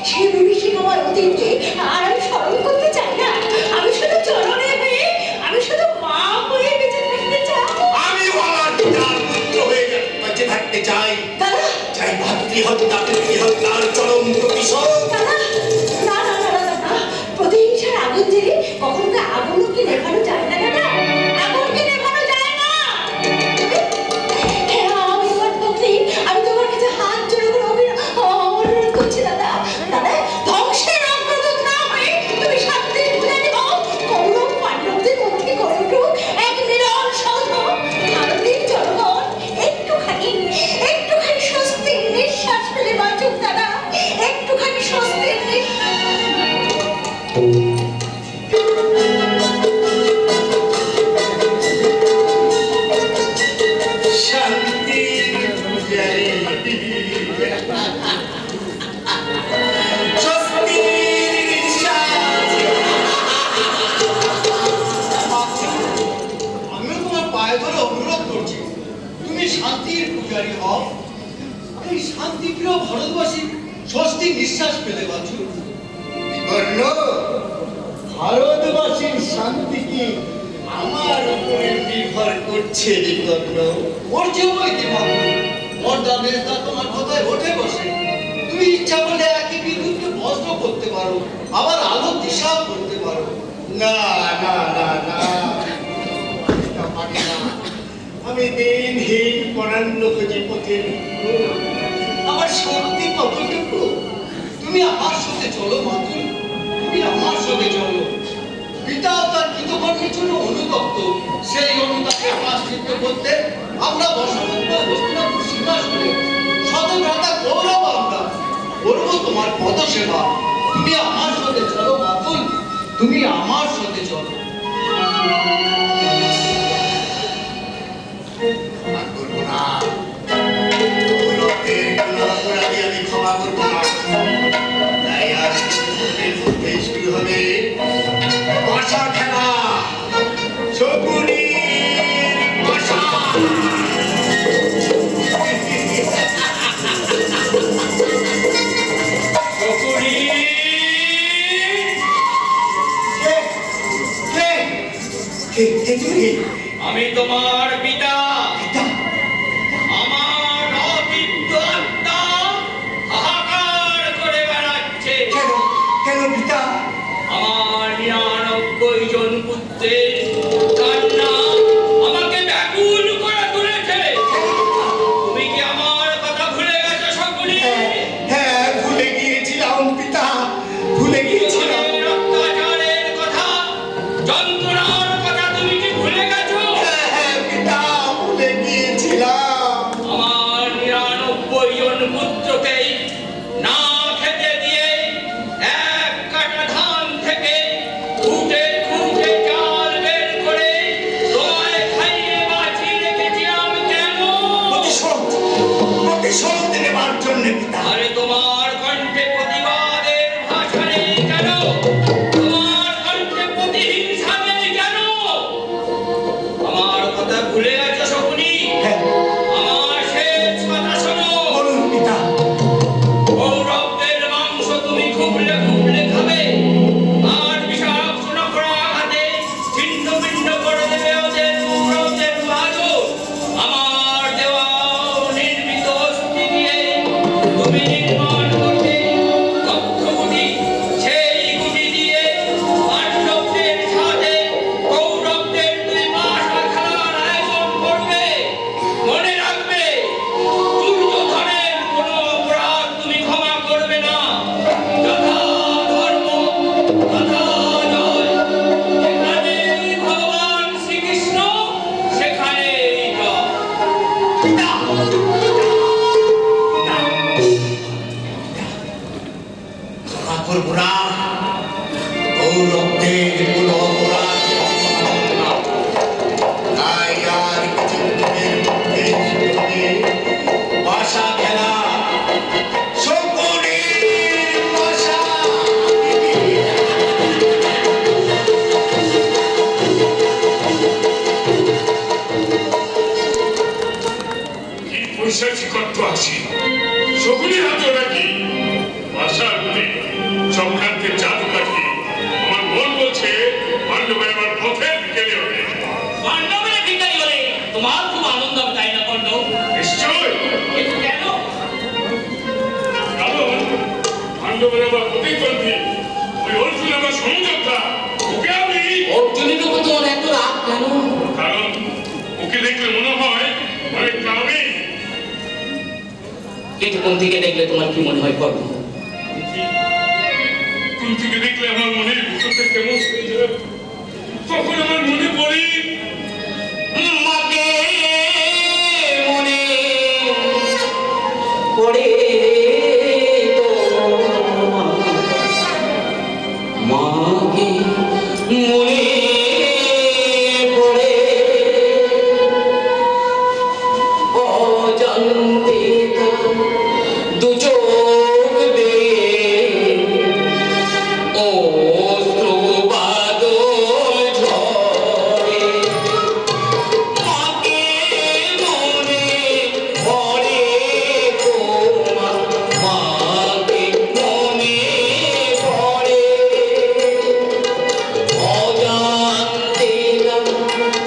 সেই বিভীষিক আমার অতীতকে আর আমি স্মরণ করতে চাই না। আমি শুধু চরণে হয়ে, আমি শুধু মা হয়ে বেঁচে থাকতে চাই। আমিও আমার পিতার পুত্র হয়ে বেঁচে থাকতে চাই। দাদা, চাই ভাতৃহত্যা পিতৃহত্যার চরম প্রতিশোধ। দাদা, না না না না না, প্রতিহিংসার আগুন জেলে কখনো তো আগুন কি নেভানো যায় না দাদা? আগুন কি নেভানো যায় না? হ্যাঁ, আমি তোমার ভক্তি, আমি তোমার কাছে হাত জোড় করে অনুরোধ করছি দাদা। দাদা, ধ্বংসের অগ্রদূত না হয়ে তুমি শান্তির ভুলে যাও। কৌরব পাণ্ডবদের মধ্যে গড়ে উঠুক এক মিলন সৌধ। ভারতের জনগণ একটুখানি স্বস্তির নিঃশ্বাস ফেলে বাঁচুক দাদা, একটুখানি স্বস্তির শান্তির পূজারী, স্বস্তির নিঃশ্বাস। আমিও তোমার পায়ে ধরে অনুরোধ করছি, তুমি শান্তির পূজারী হও। এই শান্তিপ্রিয় ভারতবাসী স্বস্তি নিঃশ্বাস পেতে বাঁচু। বিকর্ণ, ভারতবাসীর শান্তি কি আমার উপরে নির্ভর করছে? বিকর্ণ, ওর যে বই কি ভাবো, ওর দামে তা তোমার কথায় ওঠে বসে। তুমি ইচ্ছা করলে একই বিদ্যুৎকে বজ্র করতে পারো, আবার আলো দিশাও করতে পারো। না না না না, এটা পারি না। আমি দিনহীন পরান্নখোঁজি পথের ভিক্ষুক। আমার শক্তি কতটুকু? তুমি আমার সাথে চলো মাতুল, তুমি আমার সাথে চলো। পিতা তার কৃতকর্মের জন্য অনুতপ্ত, সেই অনুতাপকে প্রায়শ্চিত্ত করতে আমরা বসন্ত হস্তিনাপুর সিংহাসনে শতভ্রাতা গৌরব আমরা করবো তোমার পদসেবা। তুমি আমার সাথে চলো মাতুল, তুমি আমার সাথে চলো। ক্ষমা করবো না, কৌরবদের কোনো অপরাধী আমি ক্ষমা করবো না। তাই আজ কিছুক্ষণের মধ্যেই শুরু হবে পাশা খেলা, শকুনির পাশা। শকুনি, কে কে কে তুমি? আমি তোমার পিতা। আমার অতৃপ্ত আত্মা হাহাকার করে বেড়াচ্ছে। কেন কেন পিতা? আমার 99 জন পুত্রের কান্না আমাকে ব্যাকুল করে তুলেছে। তুমি কি আমার কথা ভুলে গেছো সকলে? হ্যাঁ, ভুলে গিয়েছিলাম পিতা, ভুলে গিয়েছিলাম। জীবনের অত্যাচারের কথা, যন্ত্রণার কথা তুমি কি ভুলে গেছো? হ্যাঁ, পিতা, ভুলে এখানে ভগবান শ্রীকৃষ্ণ, সেখানে করবো না, ও রক্তের কোনো অপরাধ তাই আর কিছুক্ষণের মধ্যে বাসা খেলা শকুনের বাসা। কি পৈশাচিকত্ব আছে শকুনের হাতে ওরা কি ভাষার প্রতি চক্রান্তের জাদু কাটিয়ে আমার মন বলছে পাণ্ডবের আমার পথের বিকেলে হবে। পাণ্ডবের ভিখারি হলে তোমার খুব আনন্দ হবে, তাই না পাণ্ডব? নিশ্চয়, কিন্তু কেন? কারণ পাণ্ডবের আমার প্রতিদ্বন্দ্বী ওই অর্জুন আমার সমঝোতা, ওকে আমি অর্জুনের উপর তোমার এত রাগ কেন? কারণ ওকে দেখলে মনে হয় অনেক কামে। কিন্তু কোন দিকে দেখলে তোমার কি মনে হয় কর্ম? কোন থেকে দেখলে আমার মনের ভিতরটা কেমন হয়ে যায়, তখন আমার মনে পড়ে মাকে মনে পড়ে মাকে মনে পড়ে অজান্তে দু চোখ দিয়ে অশ্রু বাদল ঝরে। মাকে মনে পড়ে তোমার, মাকে মনে পড়ে অজান্তে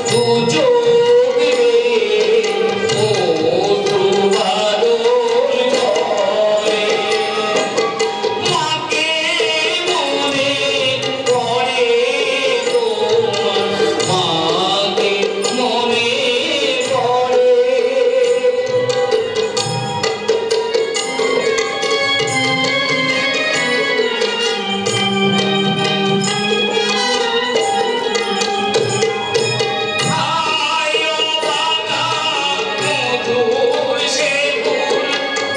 দু চোখ দিয়ে অশ্রু বাদল ঝরে। মাকে মনে পড়ে তোমার, মাকে মনে পড়ে। আয় বাবা মধুর সে ফুল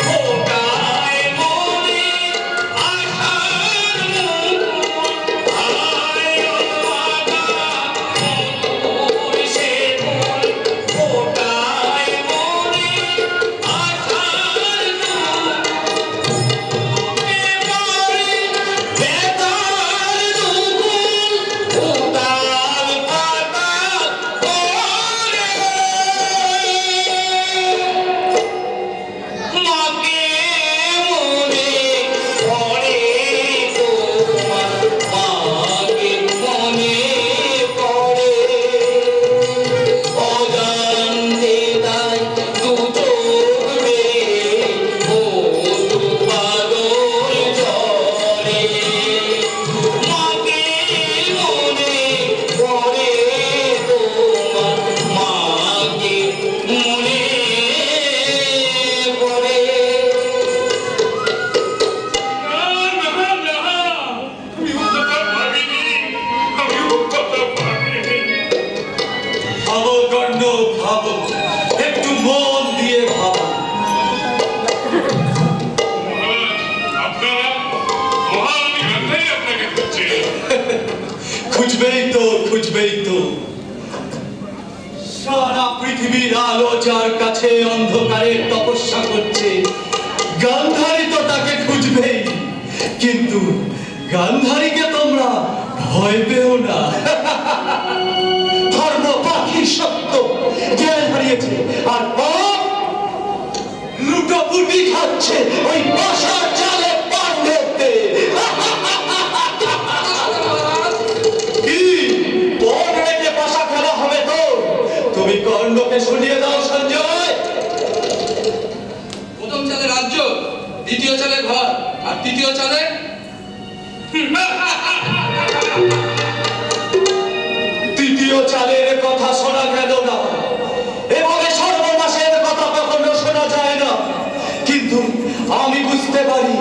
ফোটায় মনে আশার মুকুল। আয় বাবা মধুর সে ফুল ফোটায় মনে আশার মুকুল। বেতার দুকুল উতাল পাতাল করে। মাকে মনে পড়ে তোমার, মাকে মনে পড়ে অজান্তে তাই দু চোখ বেয়ে অশ্রু বাদল ঝরে। মাকে মনে পড়ে তোমার, মাকে মনে পড়ে। না না না, আমি ও কথা ভাবিনি, আমি ও কথা ভাবিনি। ভাবো কর্ণ, ভাবো, একটু মন দিয়ে ভাবো। মহারাজ, আপনারা মহারানী গান্ধারী আপনাকে খুঁজছে। খুঁজবেই তো, খুঁজবেই তো। সারা পৃথিবীর আলো যার কাছে অন্ধকারের তপস্যা করছে, গান্ধারী তো তাকে খুঁজবেই। কিন্তু গান্ধারীকে তোমরা ভয় পেও না। ধর্ম পাখি সত্য জ্ঞান হারিয়েছে, আর পাপ লুটোপুটি খাচ্ছে ওই বসার চালে পার ধরতে। কি বন রেখে পাশা খেলা হবে তো? তুমি কর্ণকে শুনিয়ে দাও সঞ্জয়। প্রথম চালে রাজ্য, দ্বিতীয় চালে ঘর, আর তৃতীয় চালে তৃতীয় চালের কথা শোনা গেল না, এভাবে সর্বনাশের কথা কখনো শোনা যায় না। কিন্তু আমি বুঝতে পারি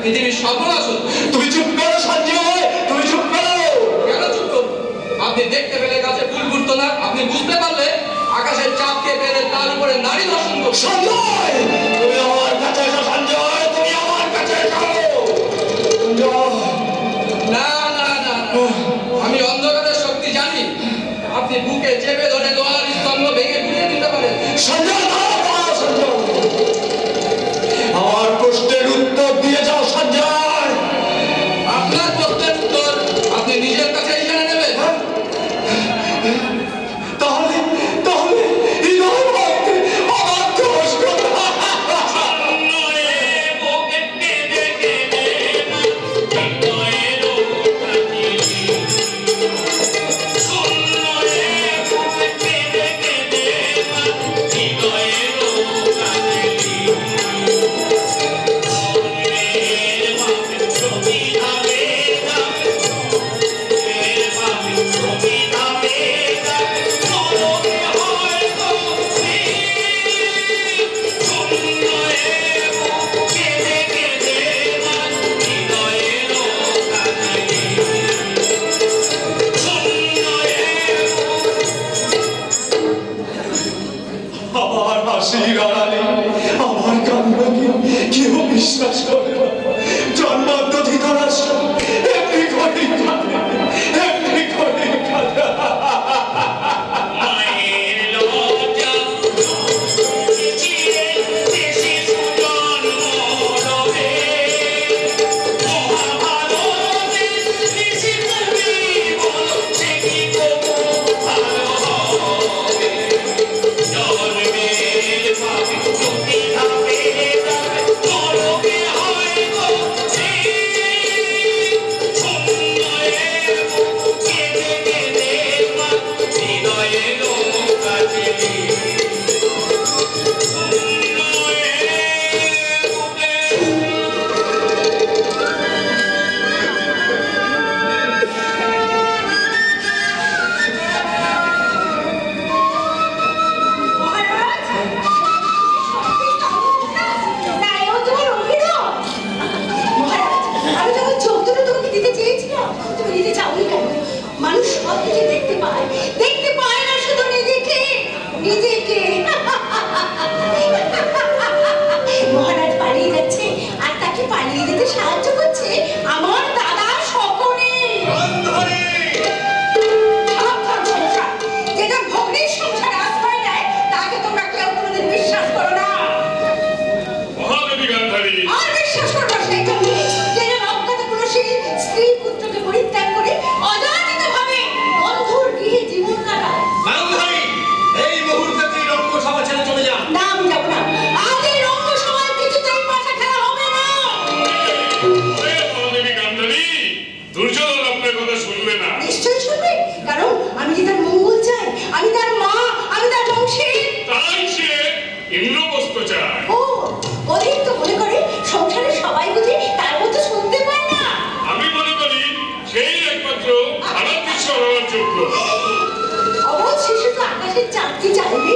পৃথিবীর সর্বনাশ হতো। তুমি চুপ করো সঞ্জয়, তুমি চুপ করো। কেন চুপ করব? আপনি দেখতে পেলে গাছে ফুল ফুটতো না, আপনি বুঝতে পারলে আকাশের চাঁদকে পেলে তার উপরে নারী দর্শন করতো। সঞ্জয়, তুমি আমার কাছে এসো সঞ্জয়, তুমি আমার কাছে এসো। সঞ্জয়, না না না না। আমি অন্ধকারের শক্তি জানি। আপনি বুকে চেপে ধরে লোহার স্তম্ভ ভেঙে গুঁড়িয়ে দিতে পারেন। সঞ্জয় দাঁড়াও, দাঁড়াও সঞ্জয়। আমার প্রশ্নের উত্তর দিয়ে যাও সঞ্জয়। আপনার প্রশ্নের উত্তর আপনি নিজের কাছে জেনে নেবেন। তাহলে তাহলে হৃদয় ভাঙতে আমার দোষ কোথায়? আমার হাসির আড়ালে আমার কান্নাকে কেউ বিশ্বাস করে না। জন্মান্তধি ধরাশ্র এমনি করে কাঁদে, এমনি করে কাঁদে। মহারাজ, না, এও তোমার অভিনয়। মহারাজ, আমি যখন চোখ দুটো তোমাকে দিতে চেয়েছিলাম, তুমি দিতে চাওনি কেন? মানুষ সব কিছু দেখতে পায়, দেখতে পায় না শুধু নিজেকে, নিজেকে। মহারাজ পালিয়ে যাচ্ছে, আর তাকে পালিয়ে যেতে সাহায্য করছে আমার দাদা সকলে। সাবধান সংসার, যেটা ভগ্নির সংসারে আশ্রয় নেয়, তাকে তোমরা কেউ কোনোদিন বিশ্বাস করো না। মহাদেবী গান্ধারী, আর বিশ্বাস করবো সেই জন্য যে যেন অজ্ঞাত পুরুষের স্ত্রী পুত্রকে পরিত্যাগ করে অযাচিতভাবে বন্ধুর গৃহে জীবন কাটায়। গান্ধারী, এই মুহূর্তে তুই রঙ্গসভা ছেড়ে চলে যা। না, আমি যাবো না। আজ এই রঙ্গ সভায় কিছুতেই পাশা খেলা হবে না। ওরে মহাদেবী গান্ধারী, দুর্যোধন আপনার কথা শুনবে না। নিশ্চয়ই শুনবে, কারণ আমি যে তার মঙ্গল চাই, আমি তার মা, আমি তার বংশের। তাই সে ইন্দ্রপ্রস্থ চায়। ও, ওদের তো মনে করে সংসারে সবাই বুঝি তার মতো শুনতে পায় না। আমি মনে করি সেই একমাত্র ভারতেশ্বর হওয়ার যোগ্য। অবধ শিশু তো আকাশের চাঁদকে চাইবে।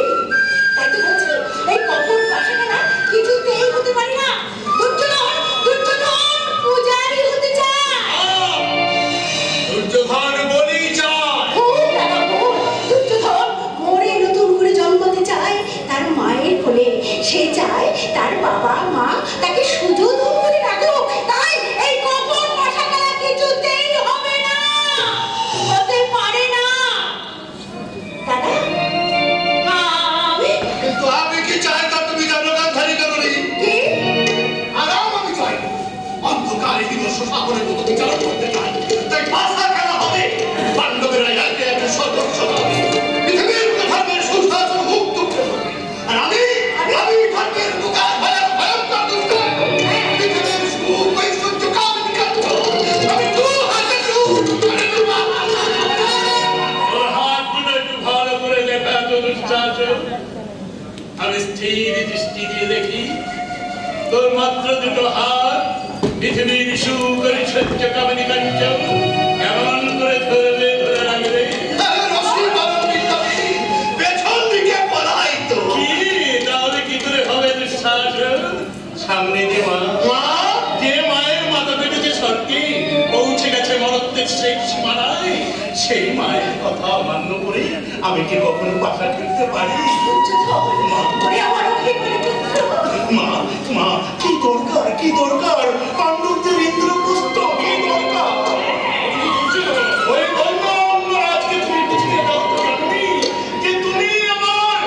তাই তো বলছি, এই কখন বাসাখানা কিছুতেই হতে পারে না। দুর্যোধন, দুর্যোধন পূজারি হতে চায়। দুর্যোধন বলি চায়। ও দাদা বোন, দুর্যোধন মরে নতুন করে জন্মাতে চায় তার মায়ের কোলে। সে চায় তার বাবা মা তাকে সুযোধন করে রাখুক। তাই এই কখন বাসাখানা কিছুতেই হবে না, হতে পারে না। দাদা, আমি কিন্তু আমি কি চাই তা তুমি জানো গান্ধারী গান্ধারী? কি? আরাম আমি চাই, অন্ধকারে দিবস সাগরের মতো বিচারণ করতে চাই। তাই ভাষা খেলা হবে, পাণ্ডবেরা একে একে সদস্য হবে, পৃথিবীর ধর্মের সুশাসন মুক্ত হবে। আর আমি ধর্মের দুকার ভয়ঙ্কর দুষ্কার, পৃথিবীর সুখ ঐশ্বর্য কামিনী কান্ত। আমি দু হাতে ওর হাতগুলো একটু ভালো করে দেখা তো দুঃশাসন। আমি স্থির দৃষ্টি দিয়ে দেখি তোর মাত্র দুটো হাত পৃথিবীর সুখ ঐশ্বর্য কামিনী কাঞ্চন কেমন করে ধরবে, ধরে রাখবে। পেছন দিকে পলাই তো। কি তাহলে কি করে হবে দুঃশাসন? সামনে যে মা, মা, যে মায়ের আমি কি কখনো পাশা ফেলতে পারি? ওরে আমার অভিমানী পুত্র, মা মা কি দরকার, কি দরকার? পাণ্ডবদের ইন্দ্রপ্রস্থ কি দরকার? ওই বললাম আজকে তুমি বুঝিয়ে দাও তো জানবি যে তুমি আমার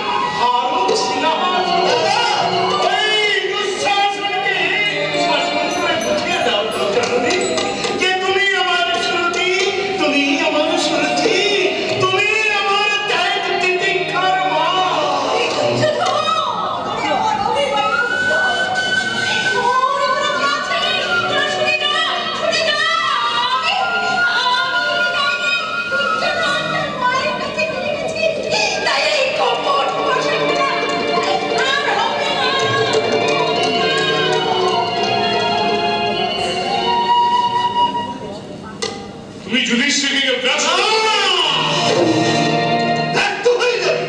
আরো ছিলা। ওই দুঃশাসনকে শাসন করে বুঝিয়ে দাও তো জানবি যে তুমি আমার সুরতি, তুমি আমার সুরতি, তুমি আমার ত্যাগ তিতিক্ষার মা। ওরে আমার অভিমানী পুত্র, ওরে ওরা কাছে, ওরা শুনে যা, শুনে যা। আমি মায়ের কাছে ফিরে গেছি, তাই এই কপট পোশাকটা আর হবে না। তুমি যুধিষ্ঠিরকে ব্যর্থ ব্যর্থ হয়ে যাবে।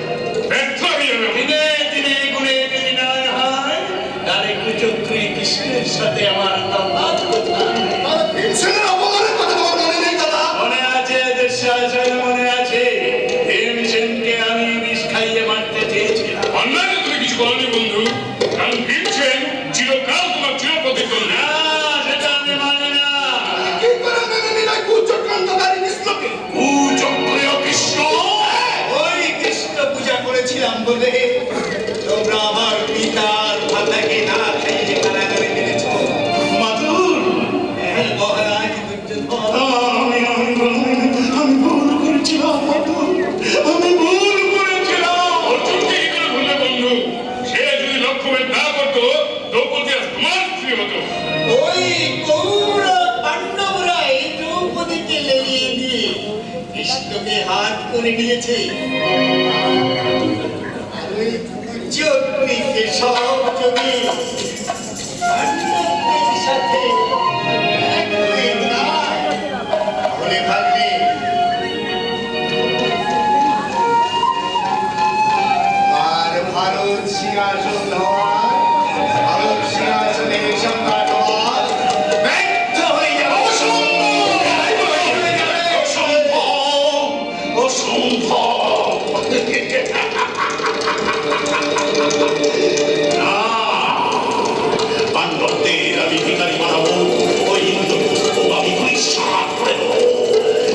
ব্যর্থ হয়ে যাবে। দিনে দিনে গুণে বিনয় হয়, তারে কুচক্রী কৃষ্ণের সাথে আমার তফাৎ কোথায়? ভীমসেনের অপমানের কথা তোমার মনে নেই দাদা? মনে আছে দুঃশাসন, মনে আছে ভীমসেনকে আমি বিষ খাইয়ে মারতে চেয়েছিলাম। অন্যায় তুমি কিছু বলনি বন্ধু, কারণ ভীমসেন চিরকাল তোমার চিরপ্রতিদ্বন্দ্বী। না, সেটা আমি মানি না। কি করে মেনে নিলে কুচক্রান্তকারী কৃষ্ণকে? কুচক্রীয় কৃষ্ণ? ওই কৃষ্ণ পূজা করেছিলাম বলে তোমরা আমার পিতার মাতাকে না খাইয়ে কারাগারে মেরেছ। মাধুর, মহারাজ দুর্যোধন, আমি ভুল করেছিলাম মাধুর, আমি ভুল করেছিলাম। অর্জুনকে কি করে ভুললে বন্ধু? সে যদি লক্ষ্যভেদ না করতো দ্রৌপদী আজ তোমার স্ত্রী হতো। ওই কৌরব পাণ্ডবরা এই দ্রৌপদীকে লেলিয়ে দিয়ে কৃষ্ণকে হাত করে নিয়েছে। আর ওই কুচক্রীকে সব যদি পাণ্ডবদের সাথে এক হয়ে যায়, তাহলে ভাববে আর ভারত সিংহাসন হওয়ার, ভারত সিংহাসনের সম্রাট হওয়ার ব্যর্থ হয়ে যাবে। পাণ্ডবদের আমি ভিখারি বানাবো, ওই ইন্দ্রপুষ্প আমি পরিষ্কার করে দেবো।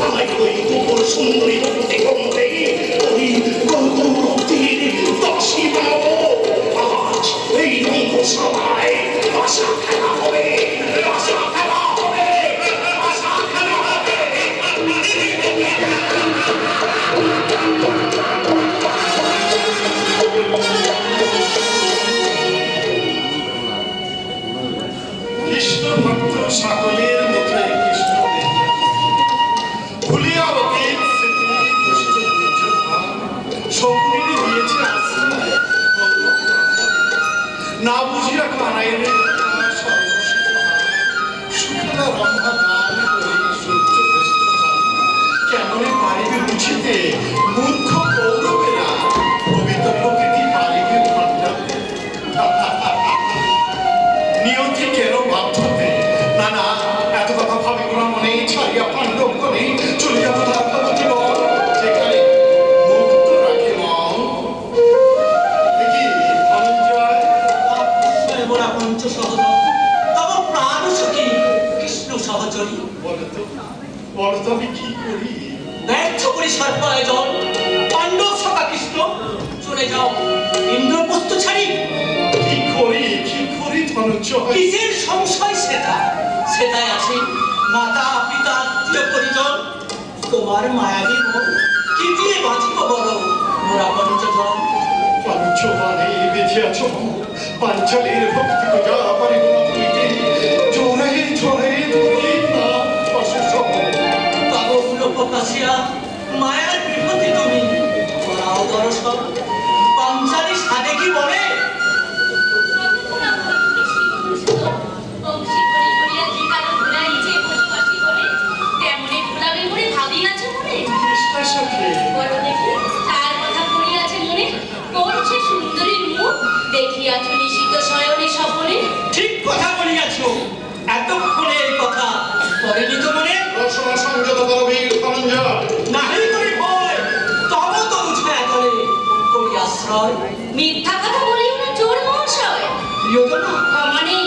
আমায় ওই দুপুর সুন্দরী ভক্তি কমতে ওই কৌরবদের দাসী বানাবো। আজ এই রঙ্গসভায় আশা খেলা হবে, আশা খেলা হবে, আশা খেলা হবে। কৃষ্ণ ভক্ত সকলের মুখে কৃষ্ণ ভুলিয়া অতীত স্মৃতি দুষ্ট দুর্যোধন শকুনিরে দিয়েছে আশ্রয়। না বুঝিয়া কানাইরে সর্বশিত সুখলা রম্ভা গান করি সূর্য বৃষ্টি কেমনে পারিবে বুঝিতে মূর্খ কৌরবেরা কবিতা প্রকৃতি পারিবে ভাণ্ডাতে। নিয়তি কেন বাধ্যতে? না না, এত কথা ভাবিব না মনে, ছাড়িয়া পাণ্ডব করে চলিয়া তার জীবন যেখানে মুক্ত রাখে মন। দেখি ধনঞ্জয়, মোরা পঞ্চ সহোদর, তব প্রাণ সখী কৃষ্ণ সহচরী। বলো তো আমি কি করি? ব্যর্থ করি সর্ব আয়োজন, পাণ্ডব সখা কৃষ্ণ চলে যাও ইন্দ্রপ্রস্থ ছাড়ি। কি করি ধনঞ্জয়? কিসের সংশয় সেটা? সেটাই আছে মাতা পিতা আত্মীয় পরিজন, তোমার মায়াবী মন কি দিয়ে বাঁচিব বলো মোরা পঞ্চজন। পঞ্চবাণে বেঁচে আছো পাঞ্চালের ভক্তি পূজা পারিব না ভুলিতে। জোরে জোরে ধরি না অসুসহ তব প্রকাশিয়া মায়ার বিপত্তি তুমি করাও দর্শন। পাঞ্চালী সাধে কি বলে দেখিয়াছ নিশিত শয়নে সকলে। ঠিক কথা বলিয়াছ, এতক্ষণে এই কথা করেনি তো মনে। রসনা সংযত করবীর ধনঞ্জয়। নাহি করি ভয়, তব তো বুঝে আশ্রয়। মিথ্যা কথা বলিও না চোর মহাশয়। প্রিয়জনা,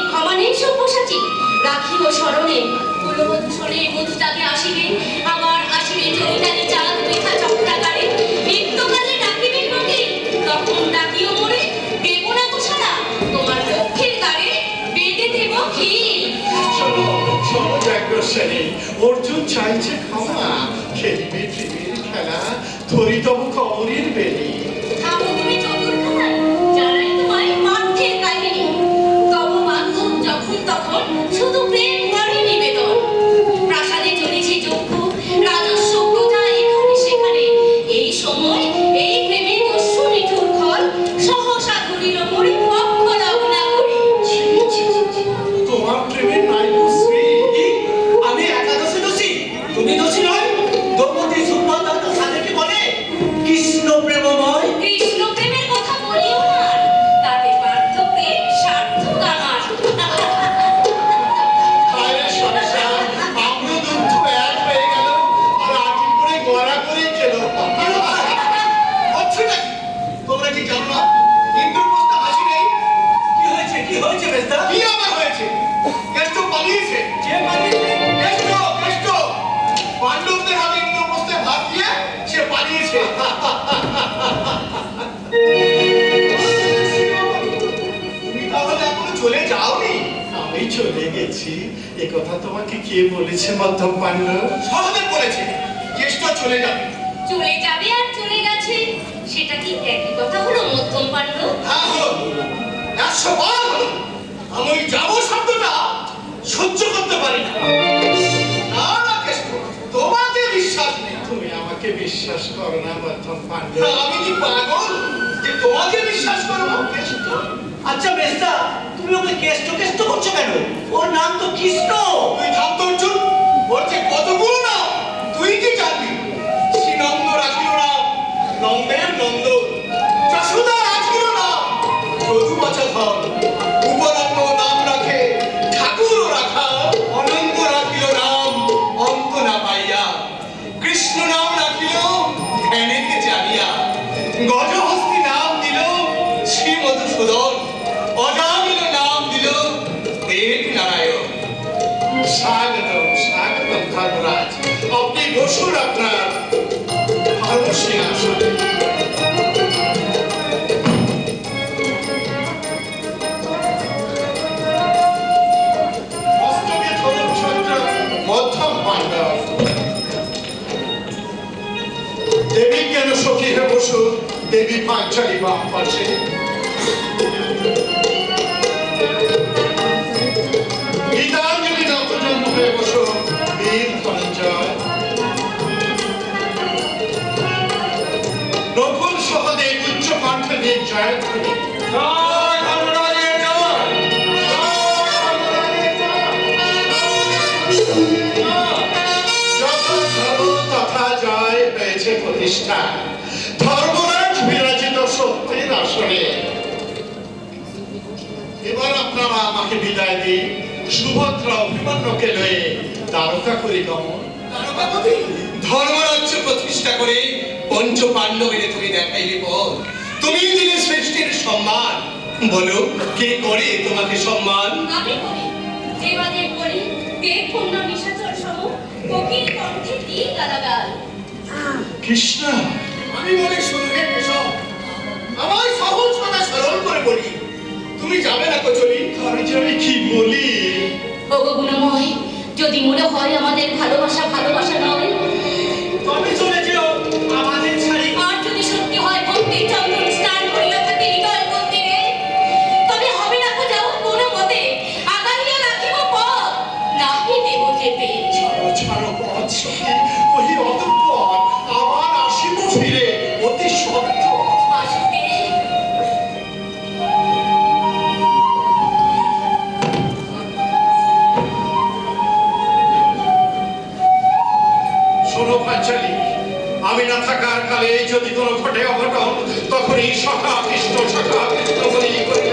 ক্ষমা নেই সব্যসাচী। রাখিব স্মরণে কুলবধূষণে মধুটাকে আসিবে, আবার আসিবে চৈতালি চাঁদ বৃথা চক্রাকারে। নিত্যকালে ডাকিবে মোকে, তখন ডাকিও মোরে। দেব না গোসালা তোমার লক্ষ্যের দ্বারে, বেঁধে দেব খিল। শোনো জাগ্রসেনী, অর্জুন চাইছে ক্ষমা, খেলিবে প্রেমের খেলা, ধরি তবু কবরের বেলি। থামো তুমি চতুর্খানায়, জানাই তোমায় পাঠ্যের কাহিনী। তব বান্ধব যখন তখন শুধু প্রেম করে নিবেদন। প্রাসাদে চলেছে যজ্ঞ, রাজস্ব প্রজা এখানে সেখানে। এই সময় এই প্রেমে দস্যু নিঠুর খল, সহসা ধরিল মোরে পক্ষ লগ্না করে। তোমার প্রেমের নাইকো শ্রী, আমি একাদশী দোষী, তুমি দোষী নয়। দ্রৌপদী সুভদ্রা তার স্বামীকে বলে কৃষ্ণ প্রেমময়। কৃষ্ণ প্রেমের কথা বলিও না, তাতে পার্থক্যে সার্থক আমার। আরে সংসার, আম্রদুগ্ধ এক হয়ে গেল, আর আটি করে গড়া করে খেলো। হচ্ছে নাকি? তোমরা কি জানো না ইন্দ্রপ্রস্থ হাসি নেই? কি হয়েছে বেস্তা? কি আবার হয়েছে? কেষ্ট পালিয়েছে। কে পালিয়েছে? কেষ্ট, কেষ্ট। পাণ্ডবদের হাতে ইন্দ্রপ্রস্থে ভাত দিয়ে সে পালিয়েছে। তুমি তাহলে এখনো চলে যাওনি? আমি চলে গেছি, এ কথা তোমাকে কে বলেছে মধ্যম পাণ্ডব? সহদেব বলেছে কেষ্ট চলে যাবে। চলে যাবে আর চলে গেছে, সেটা কি একই কথা হলো মধ্যম পাণ্ডব? হ্যাঁ হলো, 100 বার হলো। আমি ওই যাবো শব্দটা সহ্য করতে পারি না। না না কেষ্ট, তোমাকে বিশ্বাস নেই। তুমি আমাকে বিশ্বাস করো না মধ্যম পাণ্ডব? আমি কি পাগল যে তোমাকে বিশ্বাস করবো? কেষ্ট, আচ্ছা বেস্তা, তুমি ওকে কেষ্ট কেষ্ট করছো কেন? ওর নাম তো কৃষ্ণ। তুই থাম তো অর্জুন। ওর যে কতগুলো নাম তুই কি জানবি? শ্রীনন্দ রাখিল নাম নন্দের নন্দন, যশোদা রাখিল নাম যদুবচন, উপরঙ্গ নাম রাখে ঠাকুর রাখা, অনন্ত রাখিল নাম অন্ত না পাইয়া, কৃষ্ণ নাম রাখিল ধ্যানেতে জানিয়া, গজহস্তি নাম দিল শ্রী মধুসূদন, অজামিল নাম দিল দেব নারায়ণ। স্বাগতম স্বাগতম ধর্মরাজ, আপনি বসুন আপনার ভালো সিংহাসনে। মস্তকে ধরুন ছত্র মধ্যম পাণ্ডব। দেবী কেন সখী হয়ে বসুন, দেবী পাঞ্চালী বাম পাশে। গীতাঞ্জলি নতজন্ম হয়ে বসো বীর ধনঞ্জয়। নকুল সহদেব উচ্চ কণ্ঠে দিয়ে জয়ধ্বনি। জয় ধর্মরাজের জয়। যথা ধর্ম তথা জয় হয়েছে প্রতিষ্ঠা, ধর্মরাজ বিরাজিত সত্যের আসনে। এবার আপনারা আমাকে বিদায় দিন, সুভদ্রা অভিমন্যুকে লয়ে দ্বারকা করি গমন। তারকাপতি, ধর্মরাজ্য প্রতিষ্ঠা করে পঞ্চ পাণ্ডবের তুমি দেখাইলে পর তুমি দিলে শ্রেষ্ঠের সম্মান। বলো কে করে তোমাকে সম্মান? আমি করি, দেবাদেব করি, দেব পূর্ণ নিশাচর সম, কোকিল কণ্ঠে কি গালাগাল। কৃষ্ণ, আমি বলি শুনবে এসব, আমার সহজ কথা সরল করে বলি, তুমি যাবে না কচলি? আমি যে আমি কি বলি? ওগো গুণময়, যদি মনে হয় আমাদের ভালোবাসা ভালোবাসা নয়, তবে চলে যেও আমাদের ছাড়ি। আর যদি সত্যি হয় ভক্তির চন্দন স্নান করিয়া থাকে হৃদয় মন্দিরে, তবে হবে না যাও কোনো মতে, আগালিয়া রাখিব পথ, নাহি দেব যেতে। ছাড়ো ছাড়ো পথ সখী, ওই অতঃপর আবার আসিব ফিরে অতি সত্য। আসবে শোনো পাঞ্চালী, আমি না থাকার কালে যদি কোনো ঘটে অঘটন, তখন এই সখা কৃষ্ণ বলি করে